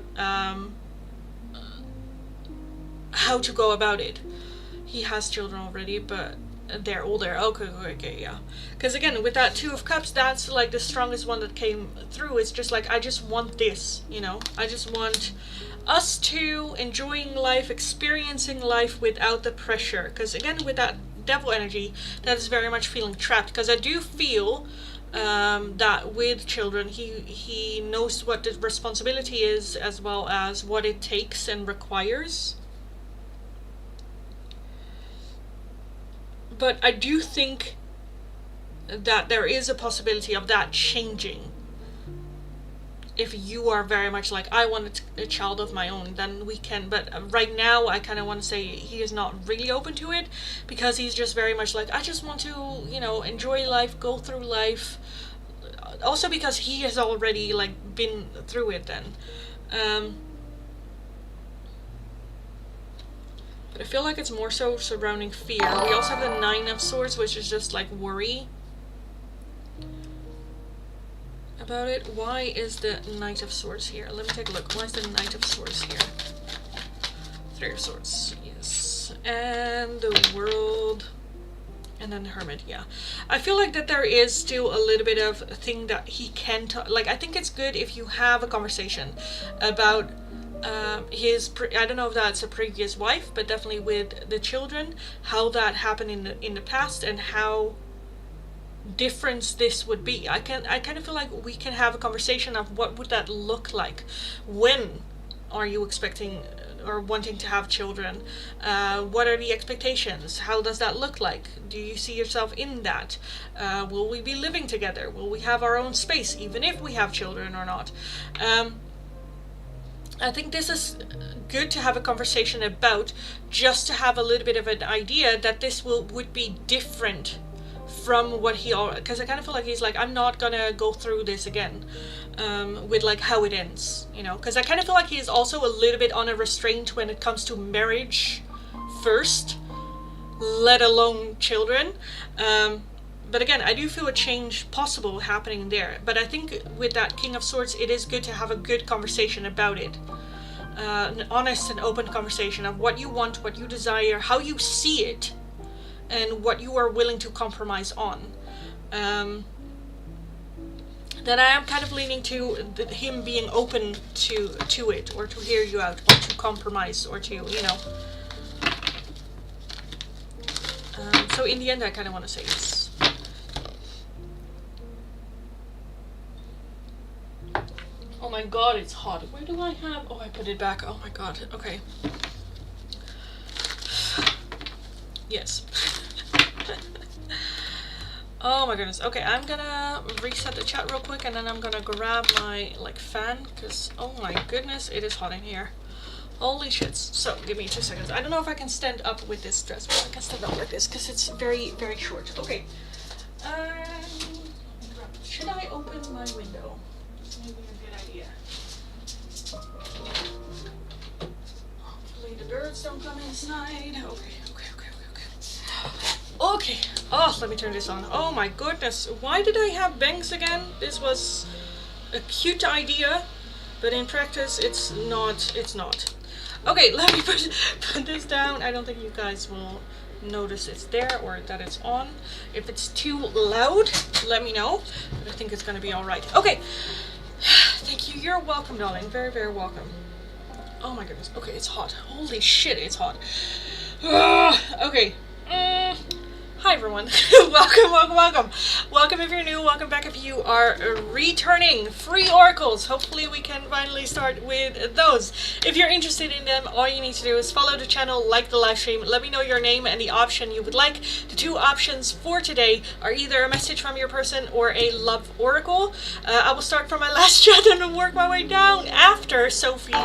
how to go about it. He has children already, but they're older. Okay, yeah. Because again, with that Two of Cups, that's like the strongest one that came through. It's just like, I just want this, you know? I just want us two enjoying life, experiencing life without the pressure. Because again, with that Devil energy, that is very much feeling trapped. Because I do feel that with children, he knows what the responsibility is, as well as what it takes and requires. But I do think that there is a possibility of that changing. If you are very much like, I want a child of my own, then we can. But right now, I kind of want to say he is not really open to it, because he's just very much like, I just want to, you know, enjoy life, go through life. Also because he has already like been through it then. But I feel like it's more so surrounding fear. We also have the Nine of Swords, which is just like worry about it. Why is the Knight of Swords here? Let me take a look. Why is the Knight of Swords here? Three of Swords, yes. And the World. And then the Hermit, yeah. I feel like that there is still a little bit of a thing that he can talk. Like, I think it's good if you have a conversation about I don't know if that's a previous wife, but definitely with the children, how that happened in the past, and how difference this would be. I kind of feel like we can have a conversation of what would that look like. When are you expecting or wanting to have children? What are the expectations? How does that look like? Do you see yourself in that? Will we be living together? Will we have our own space even if we have children or not? I think this is good to have a conversation about, just to have a little bit of an idea that this would be different from what he, because I kind of feel like he's like, I'm not gonna go through this again with like how it ends, you know, because I kind of feel like he is also a little bit on a restraint when it comes to marriage first, let alone children. But again, I do feel a change possible happening there. But I think with that King of Swords, it is good to have a good conversation about it. An honest and open conversation of what you want, what you desire, how you see it, and what you are willing to compromise on. Then I am kind of leaning to him being open to it, or to hear you out, or to compromise, or to, you know. So in the end, I kind of want to say yes. Oh my god, it's hot. Where do I have... Oh, I put it back. Oh my god. Okay. Yes. Oh my goodness. Okay, I'm gonna reset the chat real quick, and then I'm gonna grab my, like, fan, because, oh my goodness, it is hot in here. Holy shits. So, give me 2 seconds. I don't know if I can stand up with this dress, but I can stand up like this, because it's very, very short. Okay. Should I open my window? Maybe a good idea. Hopefully the birds don't come inside. Okay. Okay. Oh, let me turn this on. Oh my goodness. Why did I have bangs again? This was a cute idea, but in practice it's not. Okay, let me put this down. I don't think you guys will notice it's there or that it's on. If it's too loud, let me know. But I think it's gonna be alright. Okay. Thank you. You're welcome, darling. Very, very welcome. Oh my goodness. Okay, it's hot. Holy shit, it's hot. Okay. Hi everyone. Welcome. Welcome if you're new, welcome back if you are returning. Free oracles. Hopefully we can finally start with those. If you're interested in them, all you need to do is follow the channel, like the live stream, let me know your name and the option you would like. The two options for today are either a message from your person or a love oracle. I will start from my last chat and work my way down after Sophie's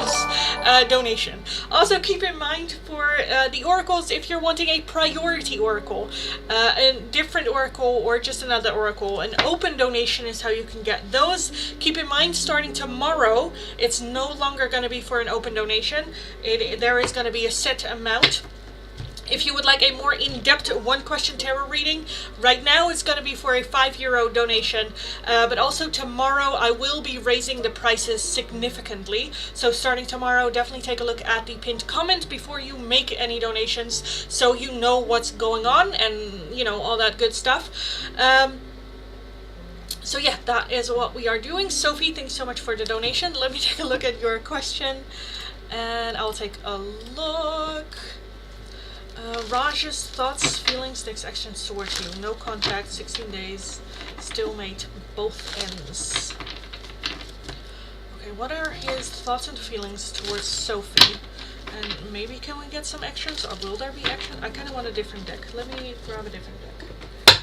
donation. Also keep in mind for the oracles, if you're wanting a priority oracle, a different oracle, or just another oracle, an open donation is how you can get those. Keep in mind, starting tomorrow, it's no longer going to be for an open donation. There is going to be a set amount. If you would like a more in-depth one-question tarot reading, right now it's going to be for a €5 donation, but also tomorrow I will be raising the prices significantly. So starting tomorrow, definitely take a look at the pinned comment before you make any donations, so you know what's going on and, you know, all that good stuff. So yeah, that is what we are doing. Sophie, thanks so much for the donation. Let me take a look at your question, and I'll take a look. Raj's thoughts, feelings, next action towards you. No contact, 16 days, stalemate, both ends. Okay, what are his thoughts and feelings towards Sophie? And maybe can we get some actions, or will there be action? I kind of want a different deck. Let me grab a different deck.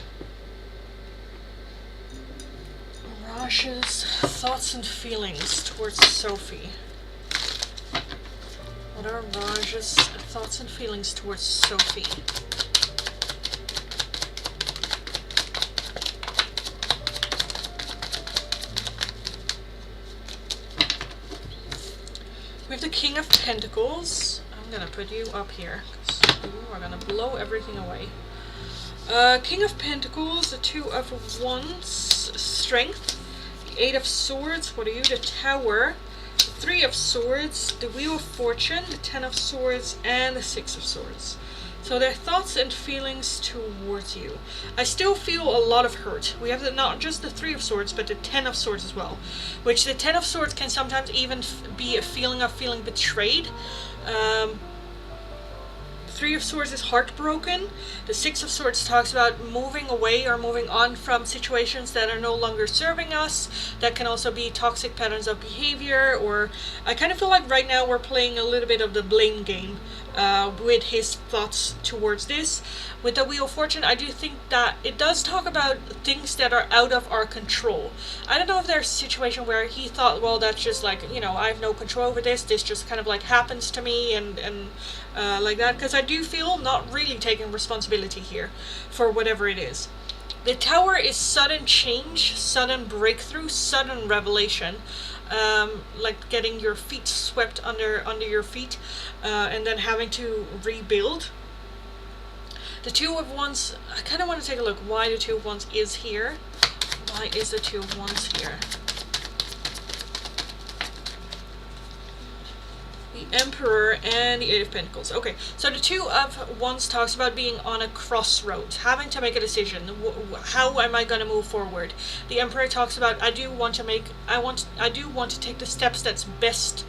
Raj's thoughts and feelings towards Sophie. What are Raj's thoughts and feelings towards Sophie? We have the King of Pentacles. I'm gonna put you up here, because you are gonna blow everything away. King of Pentacles, the Two of Wands, Strength, the Eight of Swords, what are you? The Tower, Three of Swords, the Wheel of Fortune, the Ten of Swords, and the Six of Swords. So their thoughts and feelings towards you. I still feel a lot of hurt. We have not just the Three of Swords, but the Ten of Swords as well. Which the Ten of Swords can sometimes even be a feeling of feeling betrayed. Three of Swords is heartbroken. The Six of Swords talks about moving away or moving on from situations that are no longer serving us. That can also be toxic patterns of behavior, or I kind of feel like right now we're playing a little bit of the blame game with his thoughts towards this. With the Wheel of Fortune, I do think that it does talk about things that are out of our control. I don't know if there's a situation where he thought, well, that's just like, you know, I have no control over this. This just kind of like happens to me and like that. Because I do feel not really taking responsibility here for whatever it is. The Tower is sudden change, sudden breakthrough, sudden revelation. Like getting your feet swept under your feet and then having to rebuild. The Two of Wands, I kind of want to take a look why the Two of Wands is here. Why is the Two of Wands here? The Emperor and the Eight of Pentacles. Okay, so the Two of Wands talks about being on a crossroads, having to make a decision. How am I going to move forward? The Emperor talks about I do want to take the steps that's best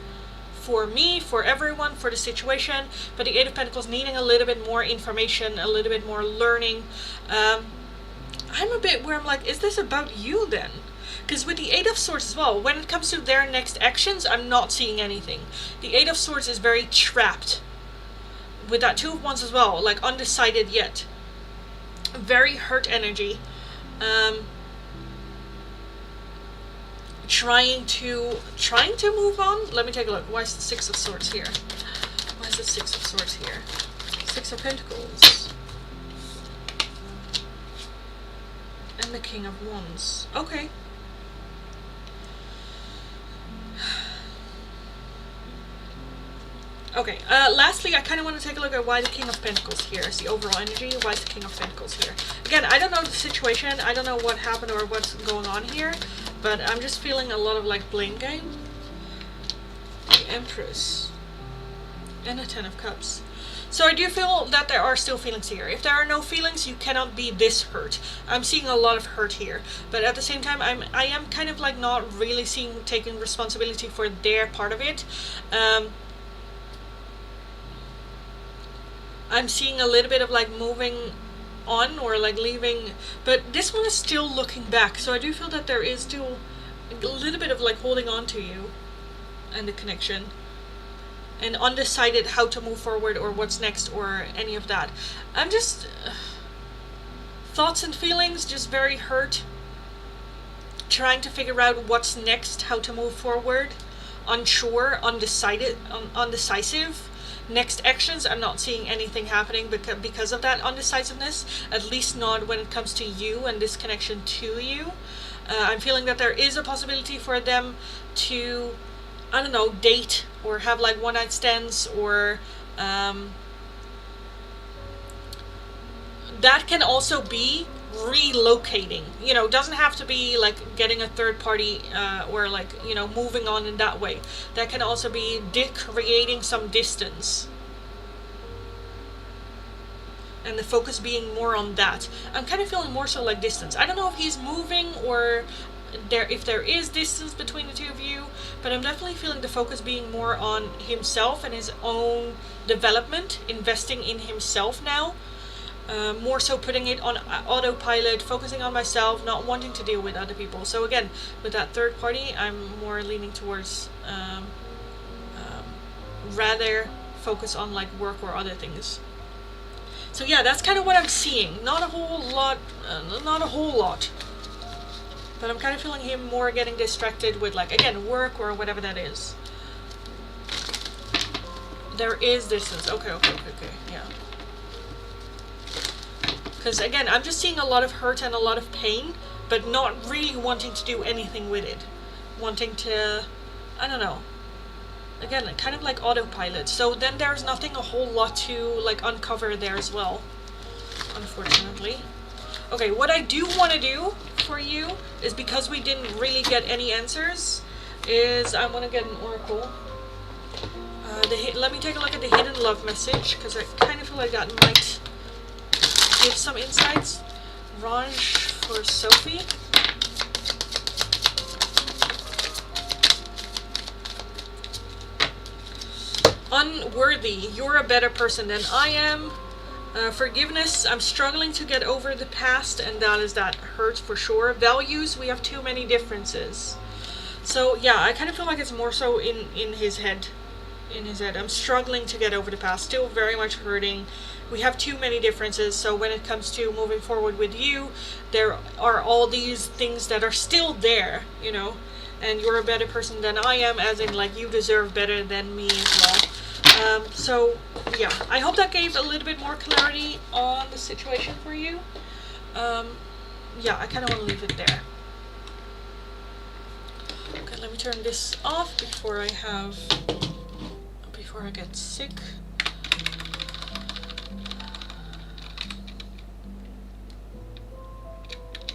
for me, for everyone, for the situation. But the Eight of Pentacles needing a little bit more information, a little bit more learning. I'm a bit where I'm like, is this about you then? Because with the Eight of Swords as well, when it comes to their next actions, I'm not seeing anything. The Eight of Swords is very trapped. With that Two of Wands as well, like undecided yet. Very hurt energy. Trying to move on. Let me take a look. Why is the Six of Swords here? Why is the Six of Swords here? Six of Pentacles. And the King of Wands. Okay. Okay, lastly, I kind of want to take a look at why the King of Pentacles here is the overall energy. Why is the King of Pentacles here? Again, I don't know the situation. I don't know what happened or what's going on here. But I'm just feeling a lot of like blame game. The Empress. And the Ten of Cups. So I do feel that there are still feelings here. If there are no feelings, you cannot be this hurt. I'm seeing a lot of hurt here. But at the same time, I am kind of like not really taking responsibility for their part of it. I'm seeing a little bit of like moving on or like leaving, but this one is still looking back, so I do feel that there is still a little bit of like holding on to you and the connection and undecided how to move forward or what's next or any of that. I'm just thoughts and feelings, just very hurt, trying to figure out what's next, how to move forward, unsure, undecided, undecisive. Next actions, I'm not seeing anything happening because of that undecisiveness, at least not when it comes to you and this connection to you. I'm feeling that there is a possibility for them to, I don't know, date or have like one night stands or that can also be relocating, you know, doesn't have to be like getting a third party or like, you know, moving on in that way. That can also be creating some distance and the focus being more on that. I'm kind of feeling more so like distance. I don't know if he's moving or if there is distance between the two of you, but I'm definitely feeling the focus being more on himself and his own development, investing in himself now. More so putting it on autopilot, focusing on myself, not wanting to deal with other people. So again, with that third party, I'm more leaning towards rather focus on like work or other things. So yeah, that's kind of what I'm seeing. Not a whole lot, but I'm kind of feeling him more getting distracted with like, again, work or whatever that is. There is distance. Okay, yeah. Because again, I'm just seeing a lot of hurt and a lot of pain, but not really wanting to do anything with it. Wanting to, I don't know. Again, kind of like autopilot. So then there's nothing a whole lot to like uncover there as well, unfortunately. Okay, what I do want to do for you is, because we didn't really get any answers, is I want to get an oracle. Let me take a look at the hidden love message, because I kind of feel like that might give some insights. Range for Sophie. Unworthy. You're a better person than I am. Forgiveness. I'm struggling to get over the past, and that hurts for sure. Values. We have too many differences. So yeah, I kind of feel like it's more so in his head. In his head. I'm struggling to get over the past. Still very much hurting. We have too many differences, so when it comes to moving forward with you, there are all these things that are still there, you know, and you're a better person than I am, as in, like, you deserve better than me as well. So, yeah, I hope that gave a little bit more clarity on the situation for you. Yeah, I kind of want to leave it there. Okay, let me turn this off before I get sick.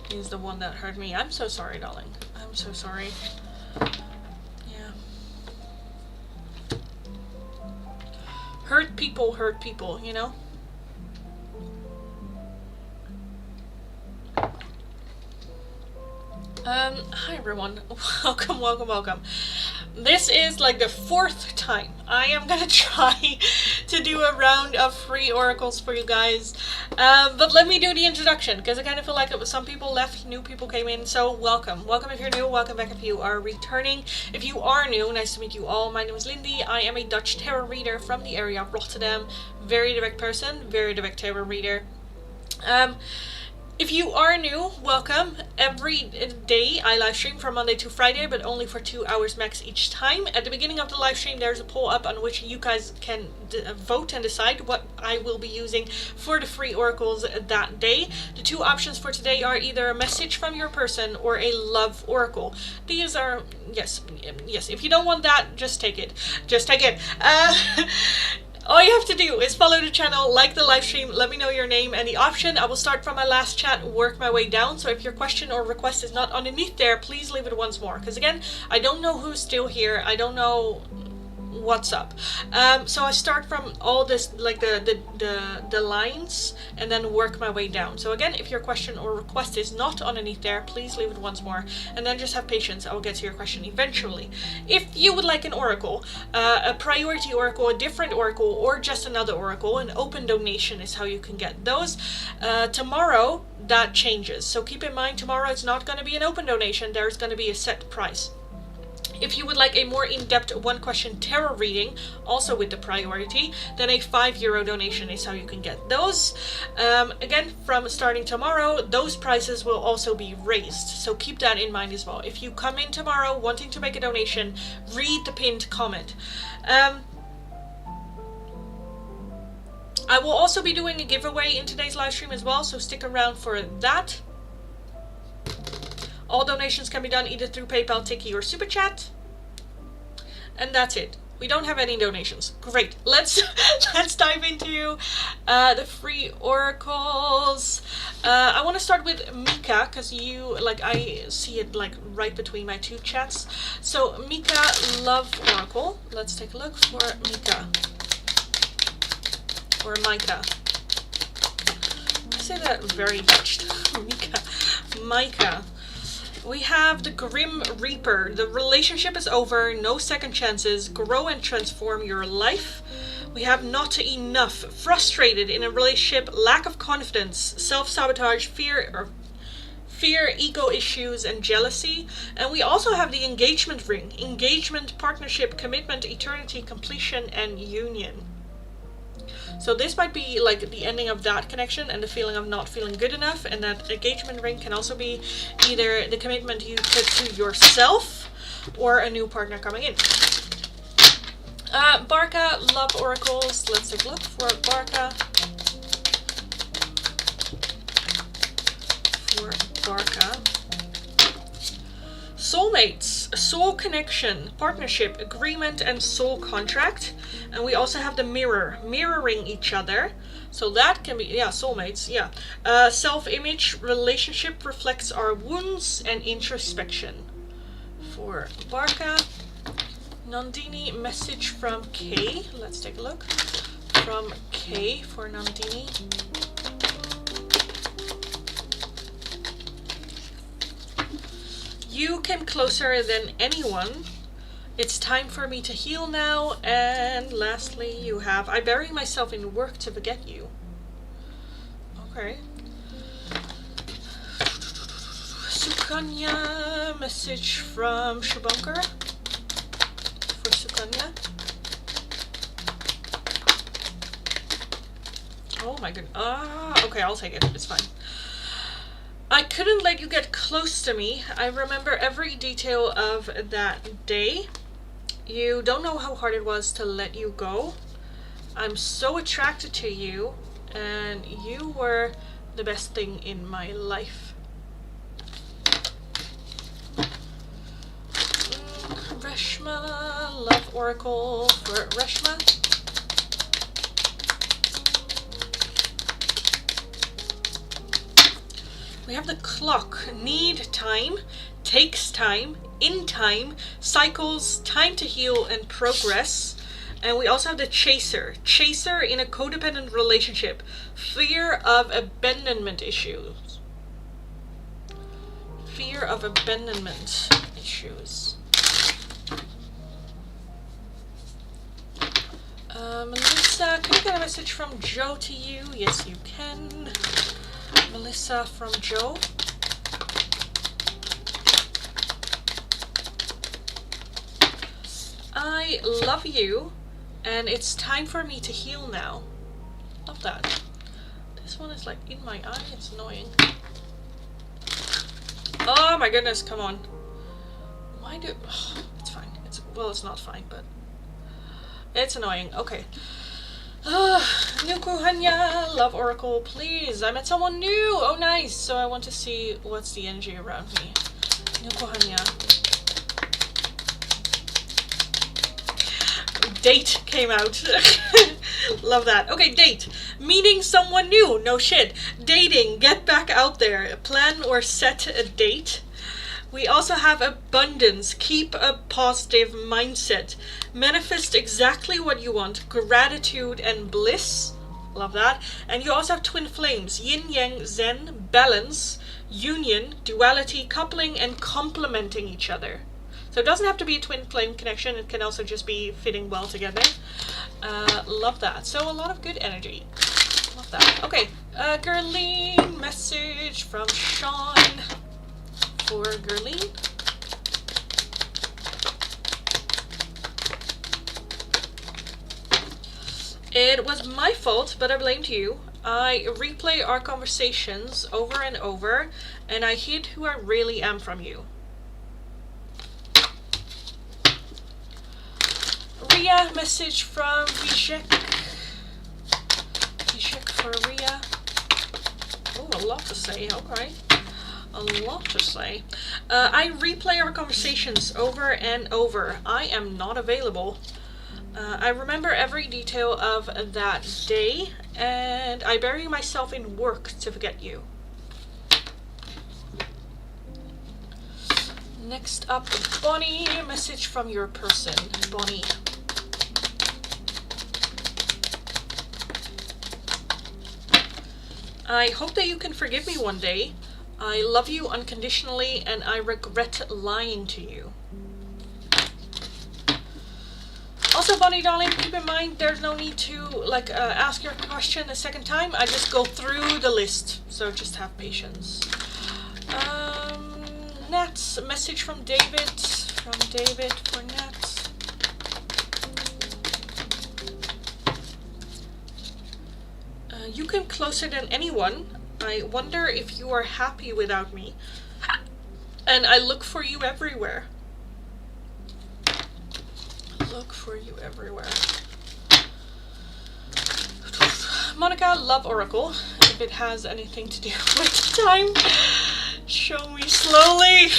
He's the one that hurt me. I'm so sorry, darling. I'm so sorry. Yeah. Hurt people, you know? Hi everyone. Welcome. This is like the 4th time I am gonna try to do a round of free oracles for you guys. But let me do the introduction, because I kind of feel like some people left, new people came in, so welcome. Welcome if you're new, welcome back if you are returning. If you are new, nice to meet you all. My name is Lindy. I am a Dutch tarot reader from the area of Rotterdam. Very direct person, very direct tarot reader. If you are new, welcome. Every day I live stream from Monday to Friday, but only for 2 hours max each time. At the beginning of the live stream, there's a poll up on which you guys can vote and decide what I will be using for the free oracles that day. The 2 options for today are either a message from your person or a love oracle. These are, yes, if you don't want that, just take it. All you have to do is follow the channel, like the live stream, let me know your name and the option. I will start from my last chat, work my way down. So if your question or request is not underneath there, please leave it once more. Because again, I don't know who's still here. I don't know what's up. So I start from all this, like the lines, and then work my way down. So again, if your question or request is not underneath there, please leave it once more, and then just have patience. I will get to your question eventually. If you would like an oracle, a priority oracle, a different oracle, or just another oracle, an open donation is how you can get those. Tomorrow that changes, so keep in mind tomorrow it's not going to be an open donation. There's going to be a set price. If you would like a more in-depth 1-question tarot reading, also with the priority, then a €5 donation is how you can get those. Again, from starting tomorrow, those prices will also be raised, so keep that in mind as well. If you come in tomorrow wanting to make a donation, read the pinned comment. I will also be doing a giveaway in today's live stream as well, so stick around for that. All donations can be done either through PayPal, Tiki, or Super Chat. And that's it. We don't have any donations. Great. Let's dive into the free oracles. I want to start with Mika, because I see it like right between my 2 chats. So Mika, love oracle. Let's take a look for Mika. Or Micah. I say that very Dutch. Micah. We have the Grim Reaper. The relationship is over, no second chances, grow and transform your life. We have not enough, frustrated in a relationship, lack of confidence, self-sabotage, fear, ego issues, and jealousy. And we also have the engagement ring. Engagement, partnership, commitment, eternity, completion, and union. So this might be like the ending of that connection and the feeling of not feeling good enough, and that engagement ring can also be either the commitment you put to yourself or a new partner coming in. Barca, love oracles. Let's take a look for Barca. Soulmates, soul connection, partnership, agreement, and soul contract. And we also have the mirror, mirroring each other. So that can be, yeah, soulmates, yeah. Self-image, relationship reflects our wounds, and introspection. For Barca. Nandini, message from Kay. Let's take a look. From Kay for Nandini. You came closer than anyone. It's time for me to heal now. And lastly, you have, I bury myself in work to forget you. Okay. Sukanya, message from Shubankar for Sukanya. Oh my goodness. Okay, I'll take it. It's fine. I couldn't let you get close to me. I remember every detail of that day. You don't know how hard it was to let you go. I'm so attracted to you, and you were the best thing in my life. Reshma, love oracle for Reshma. We have the clock. Need time, takes time, in time, cycles, time to heal and progress. And we also have the chaser. Chaser in a codependent relationship. Fear of abandonment issues. Fear of abandonment issues. Melissa, can I get a message from Joe to you? Yes, you can. Melissa from Joe. I love you, and it's time for me to heal now. Love that. This one is like in my eye. It's annoying. Oh my goodness, come on. Why do... Oh, it's fine. Well, it's not fine, but it's annoying. Okay. Nukuhanya, love oracle, please. I met someone new. Oh, nice. So I want to see what's the energy around me. Nukuhanya. Date came out. Love that. Okay, date. Meeting someone new. No shit. Dating. Get back out there. Plan or set a date. We also have abundance. Keep a positive mindset. Manifest exactly what you want. Gratitude and bliss. Love that. And you also have twin flames. Yin, yang, zen, balance, union, duality, coupling, and complementing each other. So it doesn't have to be a twin flame connection. It can also just be fitting well together. Love that. So a lot of good energy. Love that. Okay. Gerline, message from Sean for Gerline. It was my fault, but I blamed you. I replay our conversations over and over, and I hid who I really am from you. Ria, message from Vijek. Vijek for Ria. Oh, a lot to say, okay. A lot to say. I replay our conversations over and over. I am not available. I remember every detail of that day, and I bury myself in work to forget you. Next up, Bonnie, a message from your person. Bonnie. I hope that you can forgive me one day. I love you unconditionally, and I regret lying to you. Also, Bonnie darling, keep in mind there's no need to ask your question a second time. I just go through the list, so just have patience. Nat, a message from David. From David for Nat. You came closer than anyone. I wonder if you are happy without me. And I look for you everywhere. Look for you everywhere. Monica, love oracle. If it has anything to do with time, show me slowly.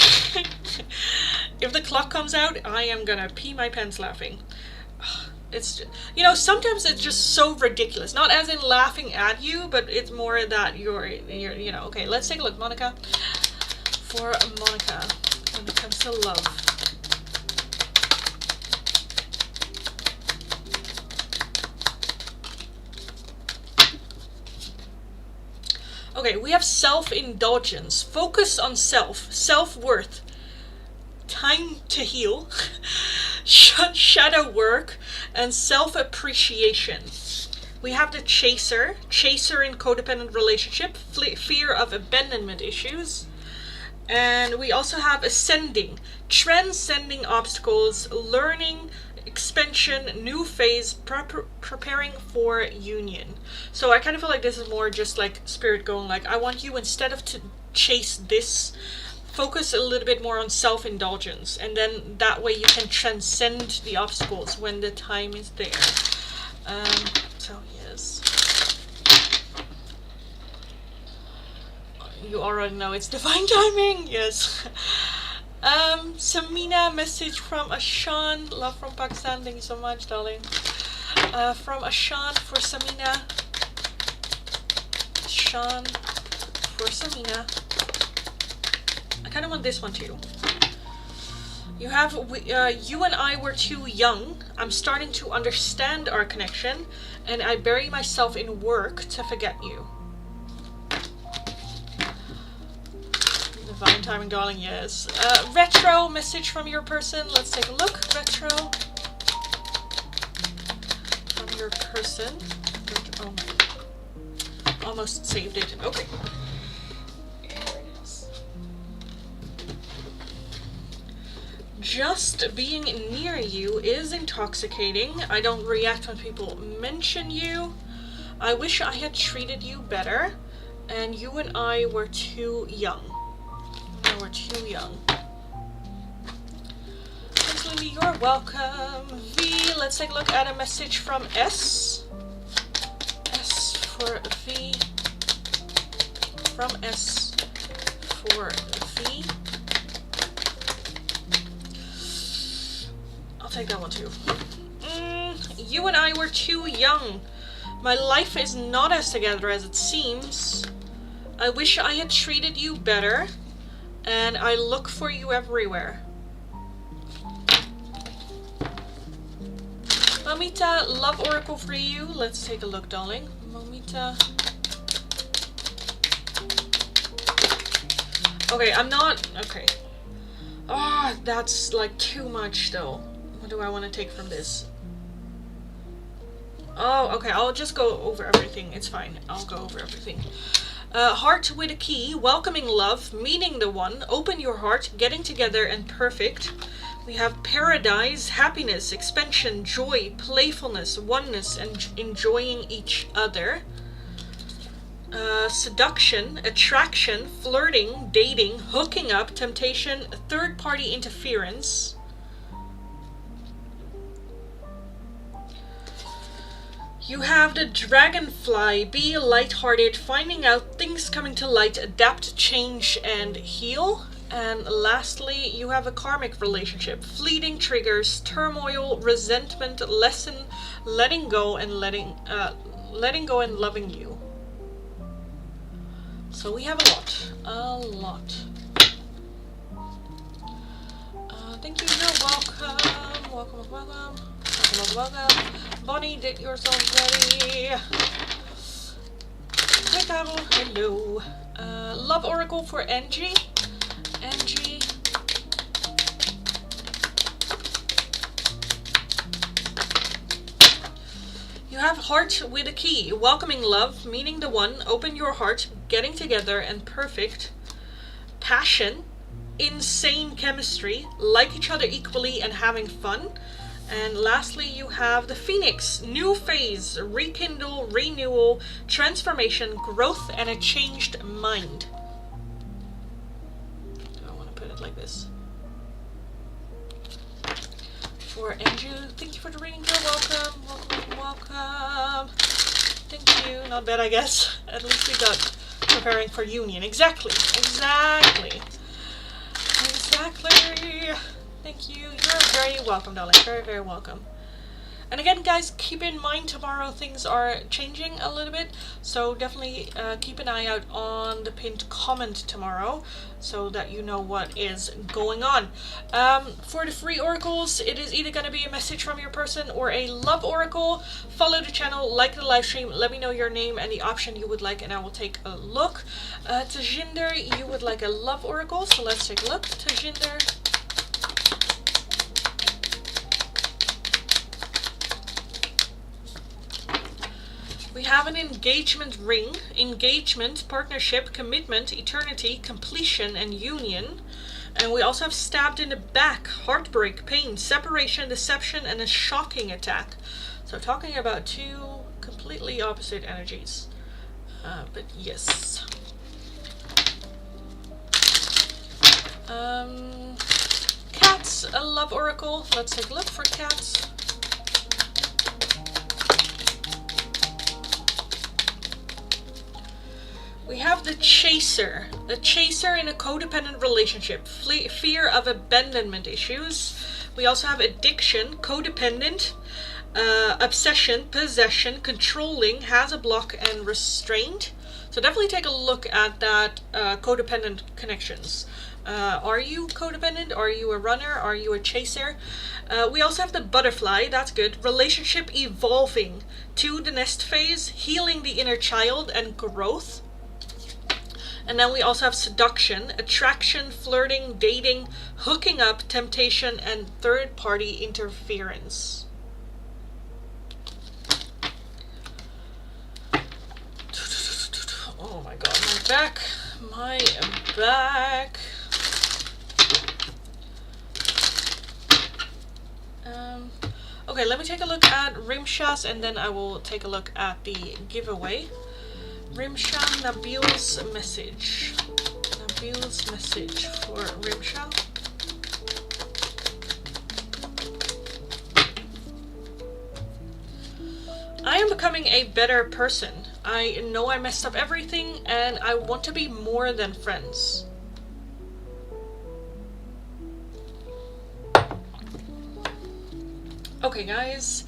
If the clock comes out, I am gonna pee my pants laughing. It's, you know, sometimes it's just so ridiculous. Not as in laughing at you, but it's more that you're you know. Okay, let's take a look, Monica. For Monica, when it comes to love. Okay, we have self-indulgence. Focus on self. Self-worth. Time to heal. shadow work, and self-appreciation. We have the chaser in codependent relationship, fear of abandonment issues. And we also have ascending, transcending obstacles, learning, expansion, new phase, preparing for union. So I kind of feel like this is more just like spirit going like, I want you, instead of to chase this, focus a little bit more on self-indulgence, and then that way you can transcend the obstacles when the time is there. So yes, you already know it's divine timing. Yes. Samina, message from Ashan, love from Pakistan. Thank you so much, darling. From Ashan for Samina. Ashan for Samina. I kind of want this one too. You have, you and I were too young. I'm starting to understand our connection, and I bury myself in work to forget you. Divine timing, darling, yes. Retro, message from your person. Let's take a look. Retro. From your person. Oh my. Almost saved it. Okay. Just being near you is intoxicating. I don't react when people mention you. I wish I had treated you better. And you and I were too young. No, we're too young. Thanks, Lindy. You're welcome. V, let's take a look at a message from S. S for V. From S for V. I'll take that one too. You and I were too young. My life is not as together as it seems. I wish I had treated you better, and I look for you everywhere. Mamita, love oracle for you. Let's take a look, darling. Mamita. Okay, I'm not... Okay. Oh, that's like too much though. What do I want to take from this? Oh, okay, I'll just go over everything. It's fine. I'll go over everything. Heart with a key, welcoming love, meeting the one, open your heart, getting together, and perfect. We have paradise, happiness, expansion, joy, playfulness, oneness, and enjoying each other. Seduction, attraction, flirting, dating, hooking up, temptation, third-party interference. You have the dragonfly, be lighthearted, finding out things coming to light, adapt, change, and heal. And lastly, you have a karmic relationship, fleeting triggers, turmoil, resentment, lesson, letting go and letting go and loving you. So we have a lot. Thank you, you're welcome. Welcome. Bonnie did yours already. Hi Carol, hello. Love oracle for Angie. Angie. You have heart with a key, welcoming love, meeting the one, open your heart, getting together, and perfect. Passion, insane chemistry, like each other equally and having fun. And lastly, you have the Phoenix, new phase, rekindle, renewal, transformation, growth, and a changed mind. I want to put it like this. For Andrew, thank you for the reading. You're welcome. Welcome. Thank you. Not bad, I guess. At least we got preparing for union. Exactly. Thank you. You're very welcome, darling. Very, very welcome. And again, guys, keep in mind tomorrow things are changing a little bit, so definitely keep an eye out on the pinned comment tomorrow so that you know what is going on. For the free oracles, it is either going to be a message from your person or a love oracle. Follow the channel, like the live stream, let me know your name and the option you would like, and I will take a look. Tajinder, you would like a love oracle, so let's take a look. Tajinder. We have an engagement ring, engagement, partnership, commitment, eternity, completion, and union. And we also have stabbed in the back, heartbreak, pain, separation, deception, and a shocking attack. So talking about two completely opposite energies. But yes. Cats, a love oracle. Let's take a look for cats. We have the chaser in a codependent relationship, fear of abandonment issues. We also have addiction, codependent, obsession, possession, controlling, has a block, and restraint. So definitely take a look at that codependent connections. Are you codependent? Are you a runner? Are you a chaser? We also have the butterfly, that's good. Relationship evolving to the nest phase, healing the inner child, and growth. And then we also have seduction, attraction, flirting, dating, hooking up, temptation, and third-party interference. Oh my god, my back. Okay, let me take a look at Rimshas and then I will take a look at the giveaway. Rimsha, Nabil's message. Nabil's message for Rimsha. I am becoming a better person. I know I messed up everything and I want to be more than friends. Okay guys,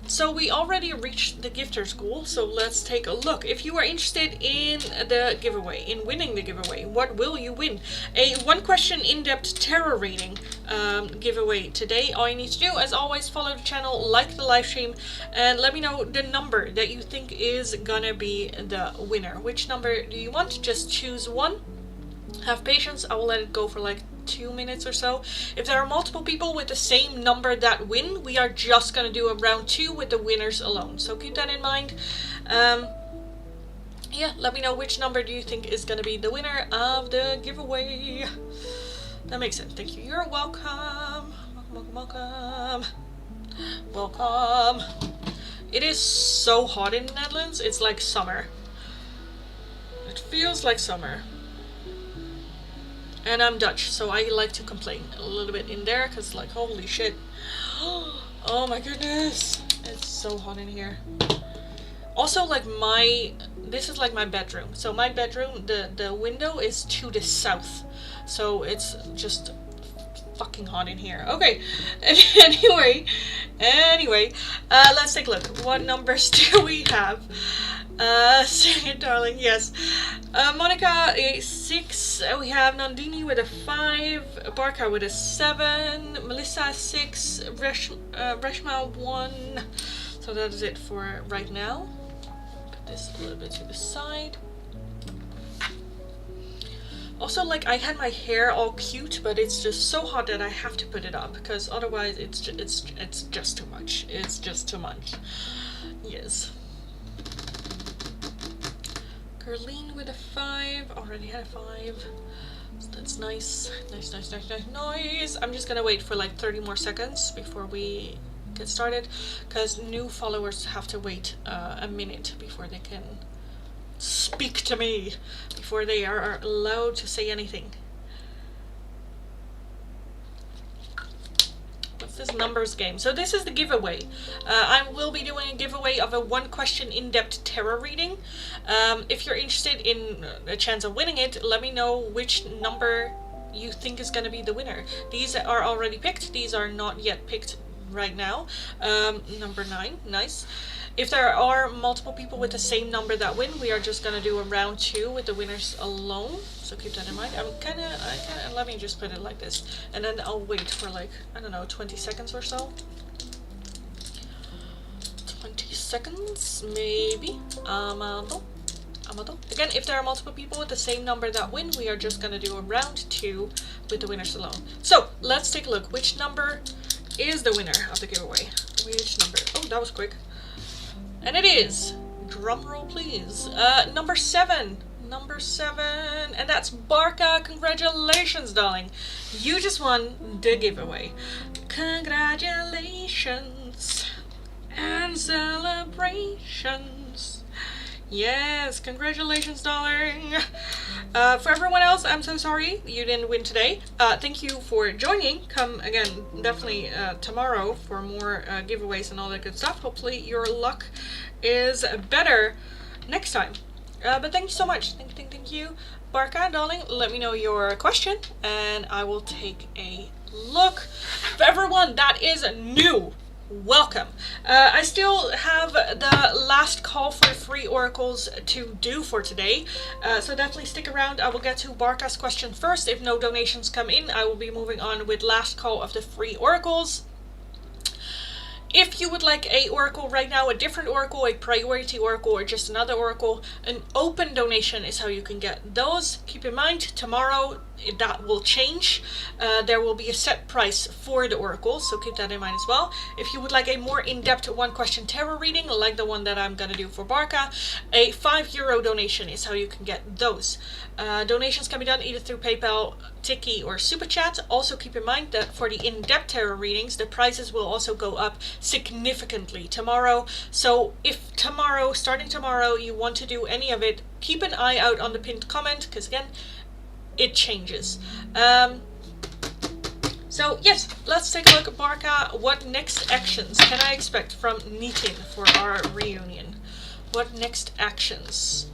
so we already reached the gifters goal, so let's take a look. If you are interested in the giveaway, in winning the giveaway, what will you win? A 1-question in-depth tarot reading giveaway today. All you need to do, as always, follow the channel, like the live stream, and let me know the number that you think is gonna be the winner. Which number do you want? Just choose one. Have patience, I will let it go for like 2 minutes or so. If there are multiple people with the same number that win, we are just gonna do a round 2 with the winners alone, so keep that in mind. Yeah, let me know which number do you think is gonna be the winner of the giveaway. That makes sense. Thank you. You're welcome. Welcome. It is so hot in the Netherlands. It's like summer. It feels like summer. And I'm Dutch, so I like to complain a little bit in there, because like, holy shit. Oh my goodness. It's so hot in here. Also, like this is like my bedroom. So my bedroom, the window is to the south. So it's just fucking hot in here. Okay, anyway, let's take a look. What numbers do we have? Sing it, darling, yes. Monica, a 6. We have Nandini with a 5. Barka with a 7. Melissa, 6. Reshma, 1. So that is it for right now. Put this a little bit to the side. Also, like, I had my hair all cute, but it's just so hot that I have to put it up, because otherwise it's just too much. It's just too much. Yes. Gerline with a 5. Already had a 5. So that's nice. Nice. I'm just gonna wait for like 30 more seconds before we get started, because new followers have to wait a minute before they can speak to me, before they are allowed to say anything. What's this numbers game? So this is the giveaway. I will be doing a giveaway of a 1-question in-depth tarot reading. If you're interested in a chance of winning it, let me know which number you think is going to be the winner. These are already picked. These are not yet picked right now. Number 9, nice. If there are multiple people with the same number that win, we are just gonna do a round 2 with the winners alone. So keep that in mind. Let me just put it like this, and then I'll wait for like, I don't know, 20 seconds or so. 20 seconds, maybe. Amado. Again, if there are multiple people with the same number that win, we are just gonna do a round 2 with the winners alone. So let's take a look. Which number is the winner of the giveaway? Which number? Oh, that was quick. And it is Drum roll, please. Number 7. Number 7. And that's Barca. Congratulations, darling. You just won the giveaway. Congratulations and celebrations. Yes, congratulations, darling. For everyone else, I'm so sorry you didn't win today. Thank you for joining. Come again, definitely tomorrow for more giveaways and all that good stuff. Hopefully your luck is better next time. But thank you so much. Thank you. Barca, darling, let me know your question and I will take a look. For everyone that is new, welcome. I still have the last call for free oracles to do for today, so definitely stick around. I will get to Barca's question first. If no donations come in, I will be moving on with last call of the free oracles. If you would like a oracle right now, a different oracle, a priority oracle, or just another oracle, an open donation is how you can get those. Keep in mind, tomorrow that will change. There will be a set price for the oracle, so keep that in mind as well. If you would like a more in-depth one-question tarot reading, like the one that I'm going to do for Barca, a €5 donation is how you can get those. Donations can be done either through PayPal, Tiki, or Super Chat. Also keep in mind that for the in-depth tarot readings, the prices will also go up significantly tomorrow. So if tomorrow, starting tomorrow, you want to do any of it, keep an eye out on the pinned comment, because again, it changes. So yes, let's take a look at Barca. What next actions can I expect from Nitin for our reunion? What next actions?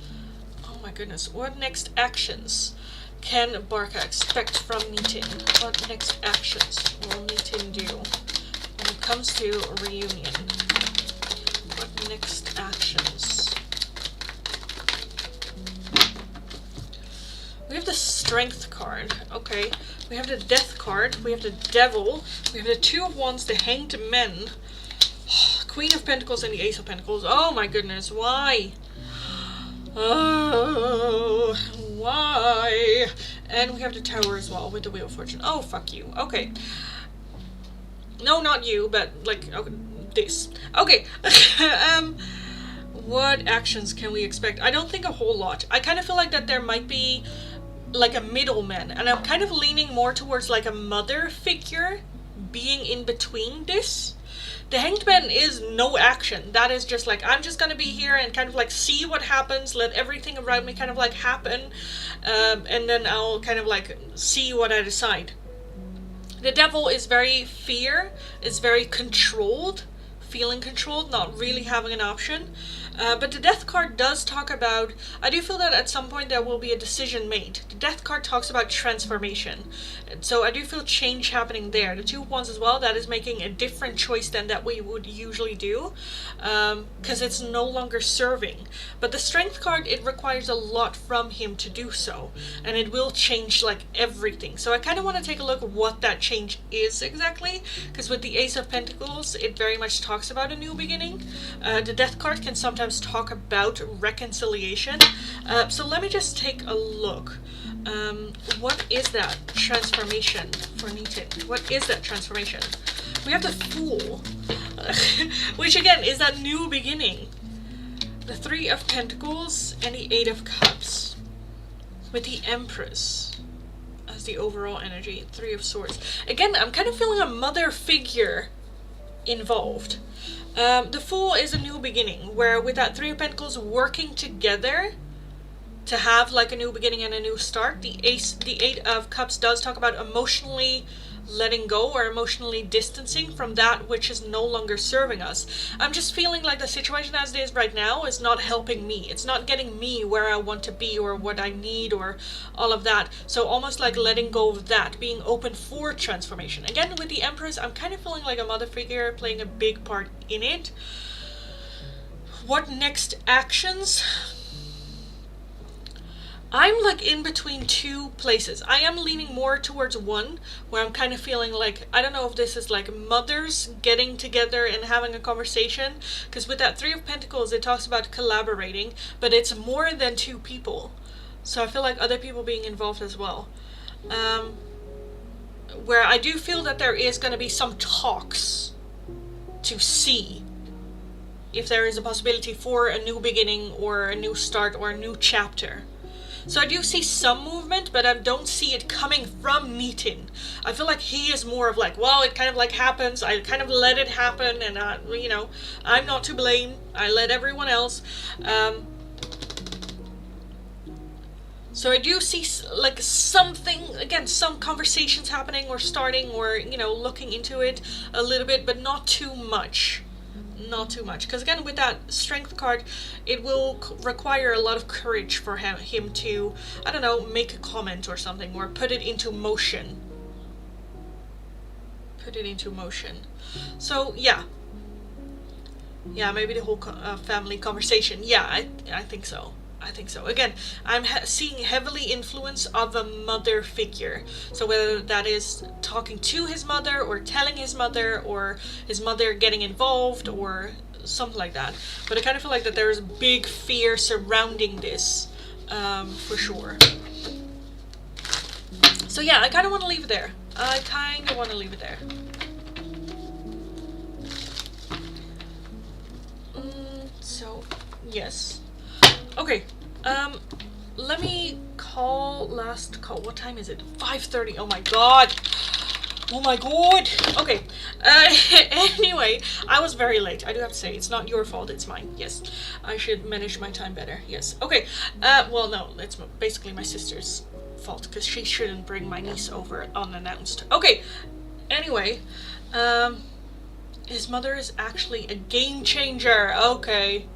Oh my goodness, what next actions can Barca expect from Nitin? What next actions will Nitin do when it comes to reunion? What next actions? We have the Strength card, okay. We have the Death card, we have the Devil, we have the Two of Wands, the Hanged Men, Queen of Pentacles, and the Ace of Pentacles. Oh my goodness, why? Oh, why? And we have the Tower as well with the Wheel of Fortune. Oh, fuck you. Okay. No, not you, but like, okay, this. Okay. What actions can we expect? I don't think a whole lot. I kind of feel like that there might be like a middleman, and I'm kind of leaning more towards like a mother figure being in between this. The Hanged Man is no action. That is just like, I'm just gonna be here and kind of like see what happens, let everything around me kind of like happen, and then I'll kind of like see what I decide. The Devil is very fear, is very controlled, feeling controlled, not really having an option. But the Death card does talk about, I do feel that at some point there will be a decision made. The Death card talks about transformation. So I do feel change happening there. The Two of Wands as well, that is making a different choice than that we would usually do. Because it's no longer serving. But the Strength card, it requires a lot from him to do so. And it will change like everything. So I kind of want to take a look at what that change is exactly. Because with the Ace of Pentacles, it very much talks about a new beginning. The Death card can sometimes talk about reconciliation. So let me just take a look. What is that transformation for Nitin? What is that transformation? We have the Fool, which again is that new beginning. The Three of Pentacles and the Eight of Cups, with the Empress as the overall energy. Three of Swords. Again, I'm kind of feeling a mother figure involved. The Fool is a new beginning, where with that Three of Pentacles working together to have like a new beginning and a new start. The Eight of Cups does talk about emotionally letting go or emotionally distancing from that which is no longer serving us. I'm just feeling like the situation as it is right now is not helping me. It's not getting me where I want to be or what I need or all of that. So almost like letting go of that, being open for transformation. Again, with the Empress, I'm kind of feeling like a mother figure playing a big part in it. What next actions? I'm like in between two places. I am leaning more towards one where I'm kind of feeling like, I don't know if this is like mothers getting together and having a conversation, because with that Three of Pentacles it talks about collaborating, but it's more than two people. So I feel like other people being involved as well. Where I do feel that there is going to be some talks to see if there is a possibility for a new beginning or a new start or a new chapter. So I do see some movement, but I don't see it coming from Nitin. I feel like he is more of like, well, it kind of like happens. I kind of let it happen, and you know, I'm not to blame. I let everyone else. So I do see like something, again, some conversations happening or starting, or, you know, looking into it a little bit, but not too much. Not too much, because again, with that strength card, it will require a lot of courage for him to, I don't know, make a comment or something, or put it into motion. So yeah, maybe the whole family conversation. Yeah, I think so. Again, I'm seeing heavily influence of a mother figure. So whether that is talking to his mother, or telling his mother, or his mother getting involved, or something like that. But I kind of feel like that there is a big fear surrounding this, for sure. So yeah, I kind of want to leave it there. So, yes. Okay, let me call last call. What time is it? 5:30. Oh my god. Okay, anyway, I was very late. I do have to say, it's not your fault, it's mine. Yes, I should manage my time better. Yes, okay. Well, no, it's basically my sister's fault, because she shouldn't bring my niece over unannounced. Okay, anyway, his mother is actually a game changer. Okay.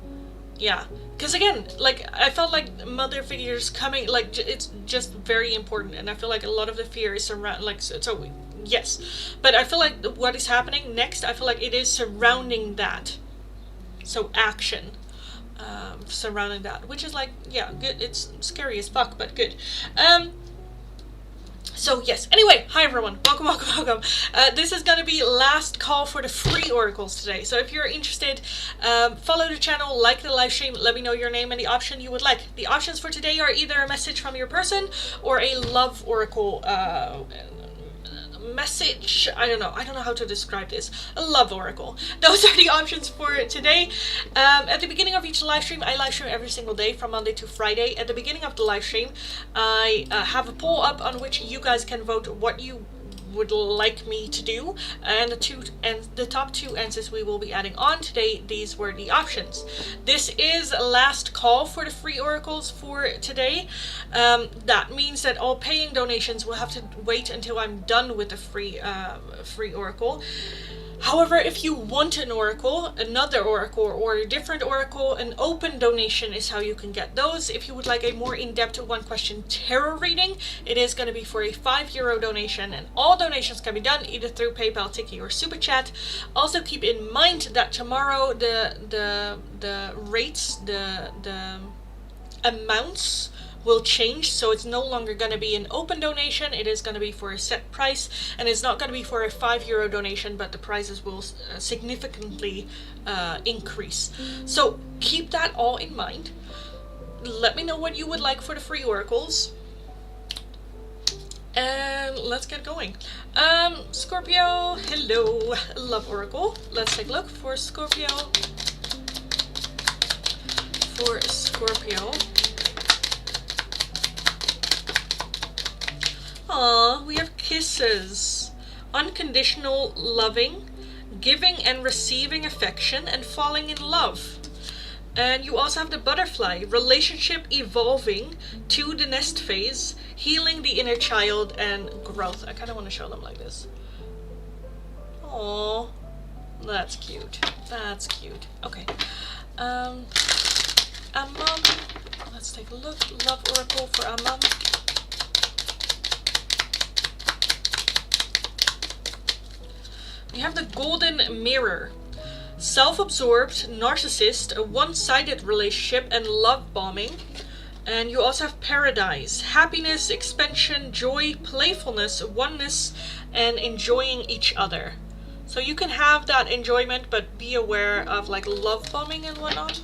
Yeah, because again, like, I felt like mother figures coming, like, it's just very important, and I feel like a lot of the fear is around, like, so yes, but I feel like what is happening next, I feel like it is surrounding that, so action, surrounding that, which is like, yeah, good. It's scary as fuck, but good. So yes, anyway, hi everyone, welcome. This is going to be last call for the free oracles today. So if you're interested, follow the channel, like the live stream, let me know your name and the option you would like. The options for today are either a message from your person or a love oracle message. I don't know how to describe this. A love oracle. Those are the options for today. At the beginning of each live stream, I live stream every single day from Monday to Friday. At the beginning of the live stream, I have a poll up on which you guys can vote what you would like me to do, and the top two answers we will be adding on today. These were the options. This is last call for the free oracles for today. That means that all paying donations will have to wait until I'm done with the free oracle. However, if you want an oracle, another oracle, or a different oracle, an open donation is how you can get those. If you would like a more in-depth one-question tarot reading, it is going to be for a €5 donation, and all donations can be done either through PayPal, Tiki, or Super Chat. Also keep in mind that tomorrow the rates, the amounts will change, so it's no longer going to be an open donation. It is going to be for a set price, and it's not going to be for a €5 donation, but the prices will significantly increase. So keep that all in mind. Let me know what you would like for the free oracles, and let's get going. Scorpio, hello, love oracle. Let's take a look for Scorpio. Aww, we have kisses. Unconditional loving, giving and receiving affection, and falling in love. And you also have the butterfly, relationship evolving to the nest phase, healing the inner child, and growth. I kind of want to show them like this. Aww, that's cute. Okay. Mom. Let's take a look. Love oracle for our mom. We have the golden mirror. Self-absorbed, narcissist, a one-sided relationship, and love bombing. And you also have paradise, happiness, expansion, joy, playfulness, oneness, and enjoying each other. So you can have that enjoyment, but be aware of like love bombing and whatnot.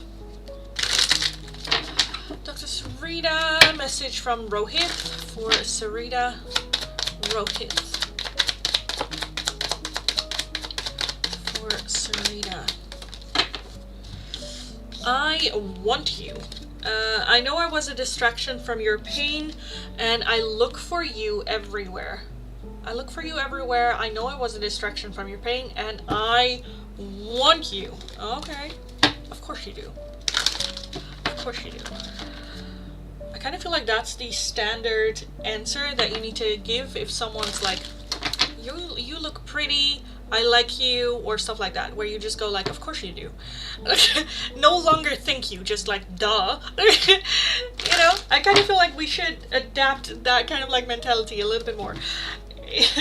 Dr. Sarita, message from Rohit for Sarita. Rohit. For Sarita. I want you. I know I was a distraction from your pain, and I look for you everywhere. I look for you everywhere. I know I was a distraction from your pain, and I want you. Okay. Of course you do. Of course you do. I kind of feel like that's the standard answer that you need to give if someone's like, you look pretty, I like you, or stuff like that, where you just go like, of course you do. No longer thank you, just like, duh. You know, I kind of feel like we should adapt that kind of like mentality a little bit more.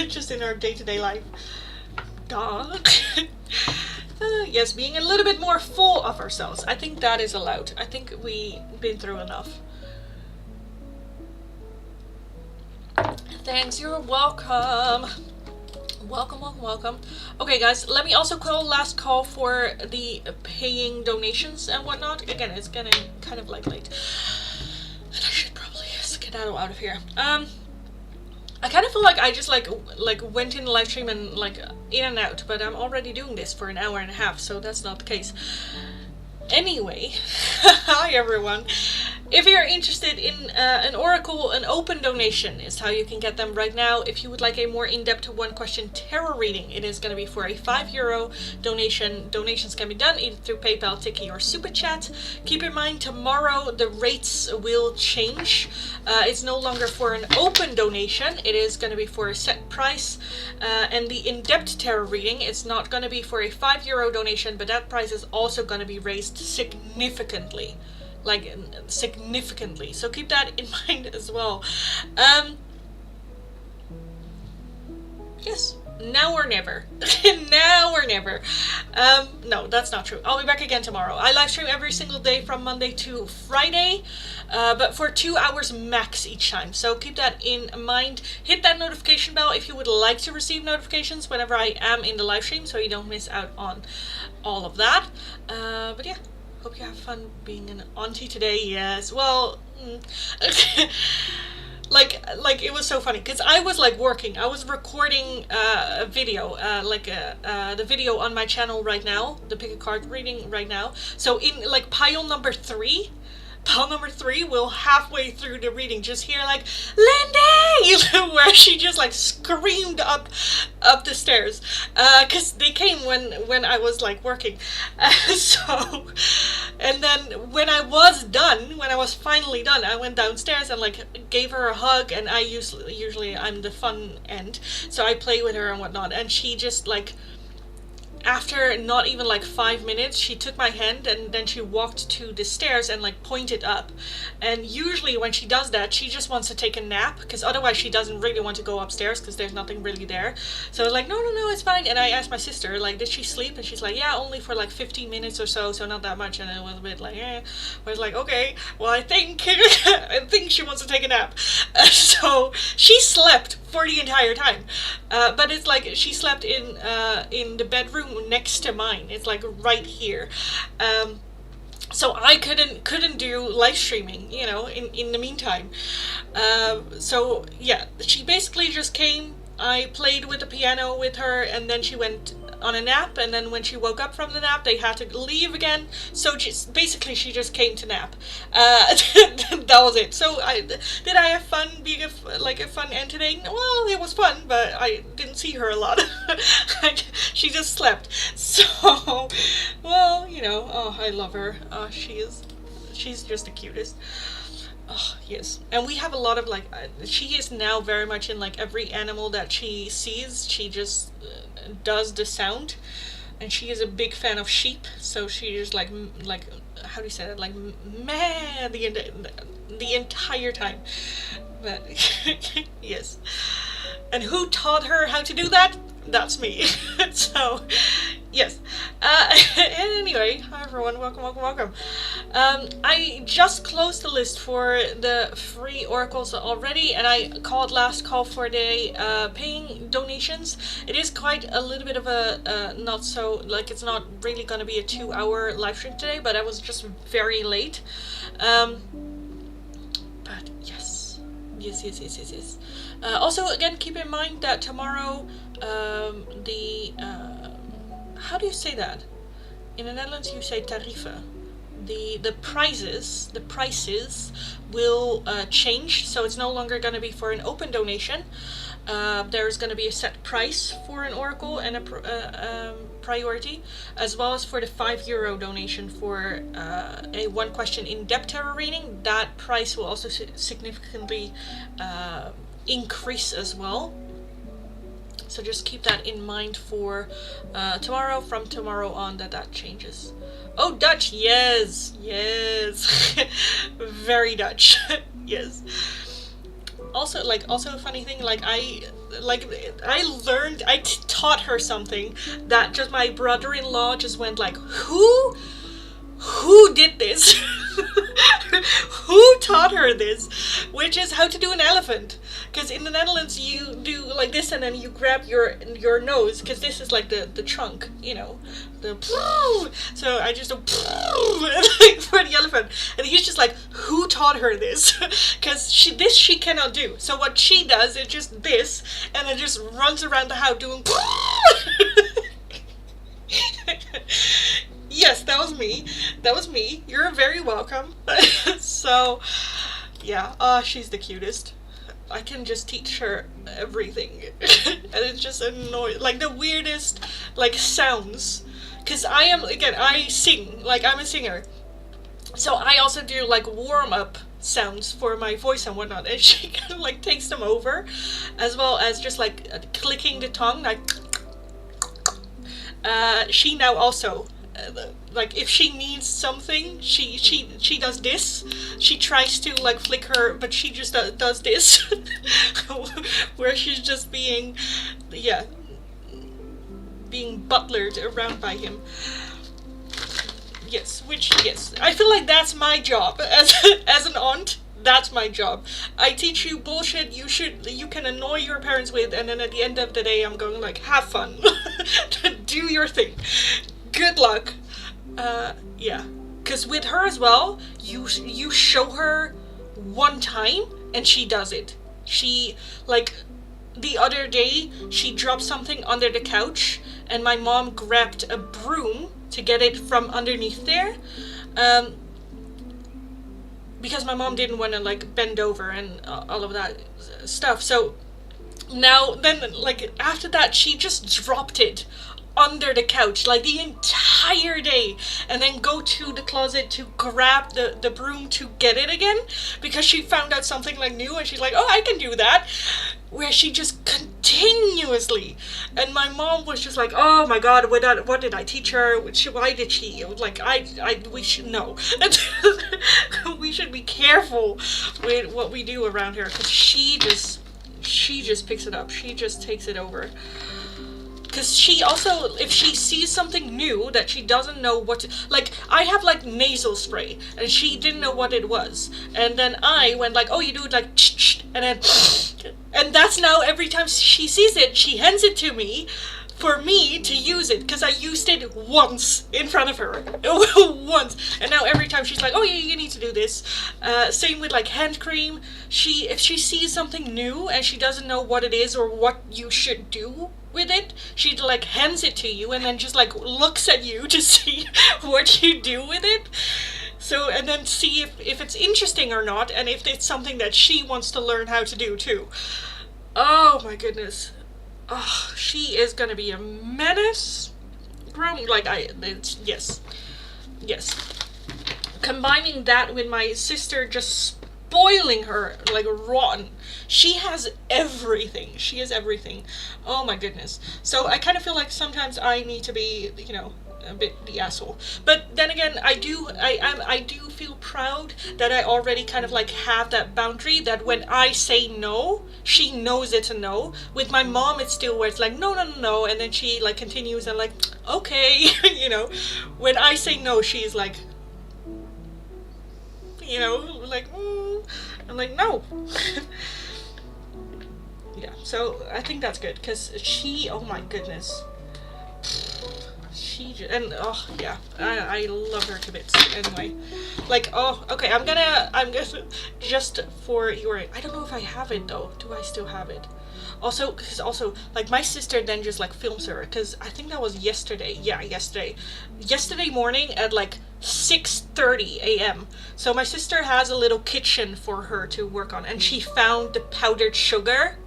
Just in our day-to-day life. Duh. Yes, being a little bit more full of ourselves. I think that is allowed. I think we've been through enough. Thanks, you're welcome. Welcome, welcome, welcome. Okay, guys, let me also call last call for the paying donations and whatnot. Again, it's getting kind of like late. And I should probably skedaddle out of here. I kind of feel like I just like went in the live stream and like in and out, but I'm already doing this for an hour and a half, so that's not the case. Anyway, hi everyone. If you're interested in an oracle, an open donation is how you can get them right now. If you would like a more in-depth one-question tarot reading, it is going to be for a €5 donation. Donations can be done either through PayPal, Tiki, or Super Chat. Keep in mind, tomorrow the rates will change. It's no longer for an open donation. It is going to be for a set price. And the in-depth tarot reading, it's not going to be for a €5 donation, but that price is also going to be raised significantly. Like, significantly. So keep that in mind as well. Yes. Now or never. Now or never. No, that's not true. I'll be back again tomorrow. I live stream every single day from Monday to Friday, but for 2 hours max each time. So keep that in mind. Hit that notification bell if you would like to receive notifications whenever I am in the live stream, so you don't miss out on all of that. But yeah. Hope you have fun being an auntie today. Yes. Well, like it was so funny because I was like working. I was recording a video, the video on my channel right now, the pick a card reading right now. So in like pile number 3, we'll halfway through the reading just hear like, Lindy! Where she just like screamed up the stairs. Cause they came when I was like working. So, and then when I was finally done, I went downstairs and like gave her a hug, and I usually I'm the fun end. So I play with her and whatnot, and she just like, after not even like 5 minutes, she took my hand and then she walked to the stairs and like pointed up. And usually when she does that, she just wants to take a nap, because otherwise she doesn't really want to go upstairs because there's nothing really there. So I was like, no, it's fine. And I asked my sister, like, did she sleep? And she's like, yeah, only for like 15 minutes or so not that much. And it was a bit like, I was like, okay, well, I think she wants to take a nap. So she slept for the entire time, but it's like she slept in the bedroom next to mine. It's like right here, so I couldn't do live streaming, you know, in the meantime. So yeah, she basically just came. I played with the piano with her, and then she went on a nap, and then when she woke up from the nap, they had to leave again. So basically she just came to nap. That was it. So did I have fun being a fun end today? Well, it was fun, but I didn't see her a lot. She just slept. So, well, you know, oh, I love her. She's just the cutest. Oh, yes. And we have a lot of like, she is now very much in like every animal that she sees. She just does the sound, and she is a big fan of sheep. So she is like how do you say that? Like meh the entire time. But yes. And who taught her how to do that? That's me. So, yes. Anyway, hi everyone, welcome. I just closed the list for the free oracles already, and I called last call for the paying donations. It is quite a little bit of a not so, like, it's not really going to be a 2-hour live stream today, but I was just very late. But yes. Also, again, keep in mind that tomorrow, how do you say that? In the Netherlands, you say tarieven. the prices will change. So it's no longer going to be for an open donation. There's going to be a set price for an oracle and a priority, as well as for the €5 donation for a one question in-depth tarot reading. That price will also significantly increase as well. So just keep that in mind for tomorrow. From tomorrow on, that changes. Oh, Dutch, yes, very Dutch, yes. Also a funny thing, I taught her something that just my brother-in-law just went like, who did this? Who taught her this? Which is how to do an elephant. Because in the Netherlands you do like this and then you grab your nose, because this is like the trunk, the so I just do for the elephant, and he's just like, who taught her this? Because she cannot do. So what she does is just this, and then just runs around the house doing Yes, that was me. You're very welcome. So yeah, she's the cutest. I can just teach her everything. And it's just annoying, like the weirdest sounds, because I sing, I'm a singer, so I also do warm-up sounds for my voice and whatnot, and she kind of takes them over, as well as just clicking the tongue, she now also if she needs something, she does this. She tries to flick her, but she just does this, where she's just being butlered around by him. Yes, I feel like that's my job as an aunt. That's my job. I teach you bullshit you can annoy your parents with, and then at the end of the day I'm going have fun. Do your thing. Good luck. Because with her as well, you show her one time and she does it. She, the other day, she dropped something under the couch, and my mom grabbed a broom to get it from underneath there, because my mom didn't want to bend over and all of that stuff. So now then after that, she just dropped it under the couch the entire day, and then go to the closet to grab the broom to get it again, because she found out something new, and she's like, oh, I can do that, where she just continuously, and my mom was just like, oh my god, what did I teach her? Why did she we should know. We should be careful with what we do around here, because she just picks it up, she just takes it over. Because she also, if she sees something new that she doesn't know what to, I have nasal spray, and she didn't know what it was, and then I went oh, you do it and then, and that's now every time she sees it, she hands it to me for me to use it, because I used it once in front of her. Once. And now every time she's like, oh, you need to do this. Same with hand cream. If she sees something new and she doesn't know what it is or what you should do with it, she hands it to you and then just looks at you to see what you do with it. So, and then see if it's interesting or not, and if it's something that she wants to learn how to do too. Oh my goodness. Oh, she is gonna be a menace. Yes. Combining that with my sister just spoiling her rotten. She has everything. She is everything. Oh my goodness. So I kind of feel like sometimes I need to be, a bit the asshole. But then again, I do feel proud that I already kind of have that boundary, that when I say no, she knows it's a no. With my mom, it's still where it's no, and then she continues and okay, When I say no, she's I'm no. Yeah, so I think that's good, because oh my goodness. I love her to bits. Anyway, okay, I'm gonna just for your, I don't know if I have it though. Do I still have it? Also, because my sister then just films her, because I think that was yesterday. Yeah, yesterday morning at 6:30 a.m. So my sister has a little kitchen for her to work on, and she found the powdered sugar.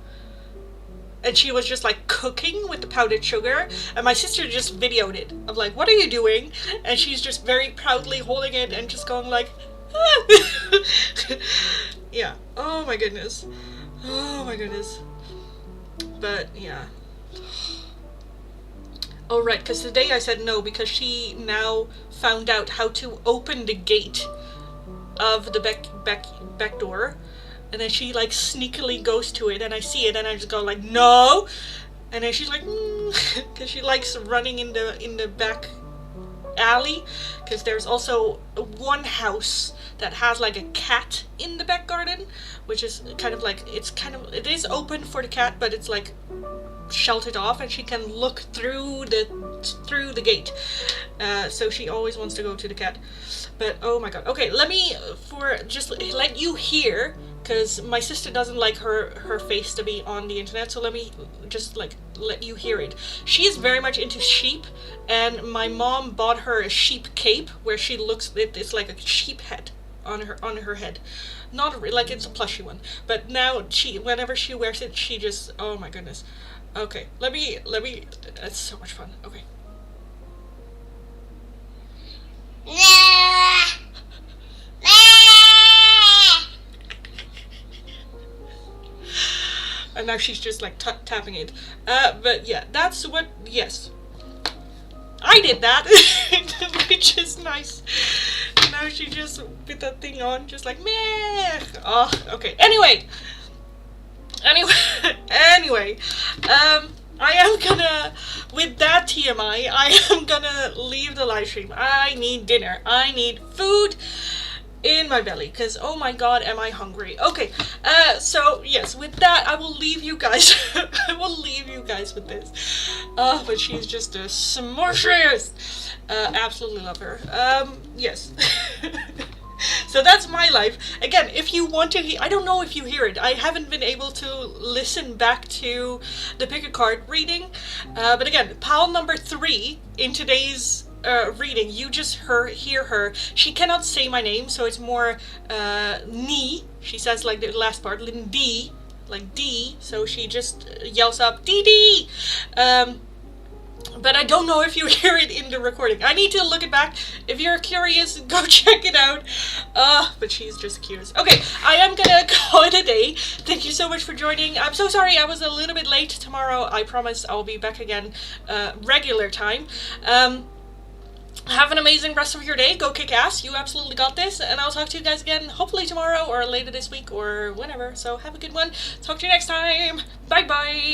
And she was just like cooking with the powdered sugar, and my sister just videoed it. I'm like, what are you doing? And she's just very proudly holding it and just going like, ah. Yeah. Oh my goodness. Oh my goodness. But yeah. Oh right, because today I said no because she now found out how to open the gate of the back door. And then she like sneakily goes to it, and I see it, and I just go like no, and then she's like, because she likes running in the back alley, because there's also one house that has like a cat in the back garden, which is kind of like it is open for the cat, but it's like sheltered off, and she can look through the gate. So she always wants to go to the cat. But oh my god. Okay, let me just let you hear, because my sister doesn't like her face to be on the internet, so let me just like let you hear it. She is very much into sheep, and my mom bought her a sheep cape where she looks, it's like a sheep head on her head. Not like it's a plushy one, but now whenever she wears it, she just, oh my goodness. Okay, let me, it's so much fun. Okay. And now she's just like tapping it. But yeah, that's what, yes. I did that, which is nice. Now she just put that thing on, just like, meh. Oh, okay. Anyway, I am gonna, with that TMI, I am gonna leave the live stream. I need dinner. I need food in my belly, because oh my god, am I hungry. Okay, so yes, with that, I will leave you guys. I will leave you guys with this. Oh, but she's just a smushiest. Absolutely love her. Yes. So that's my life. Again, if you want to I don't know if you hear it. I haven't been able to listen back to the pick a card reading. But again, pile number 3 in today's reading, you just hear her. She cannot say my name, so it's more ni. She says like the last part, Lindy, like D. So she just yells up, Dee. But I don't know if you hear it in the recording. I need to look it back. If you're curious, go check it out. But she's just curious. Okay, I am gonna call it a day. Thank you so much for joining. I'm so sorry I was a little bit late tomorrow. I promise I'll be back again regular time. Have an amazing rest of your day. Go kick ass. You absolutely got this. And I'll talk to you guys again hopefully tomorrow or later this week or whenever. So have a good one. Talk to you next time. Bye bye.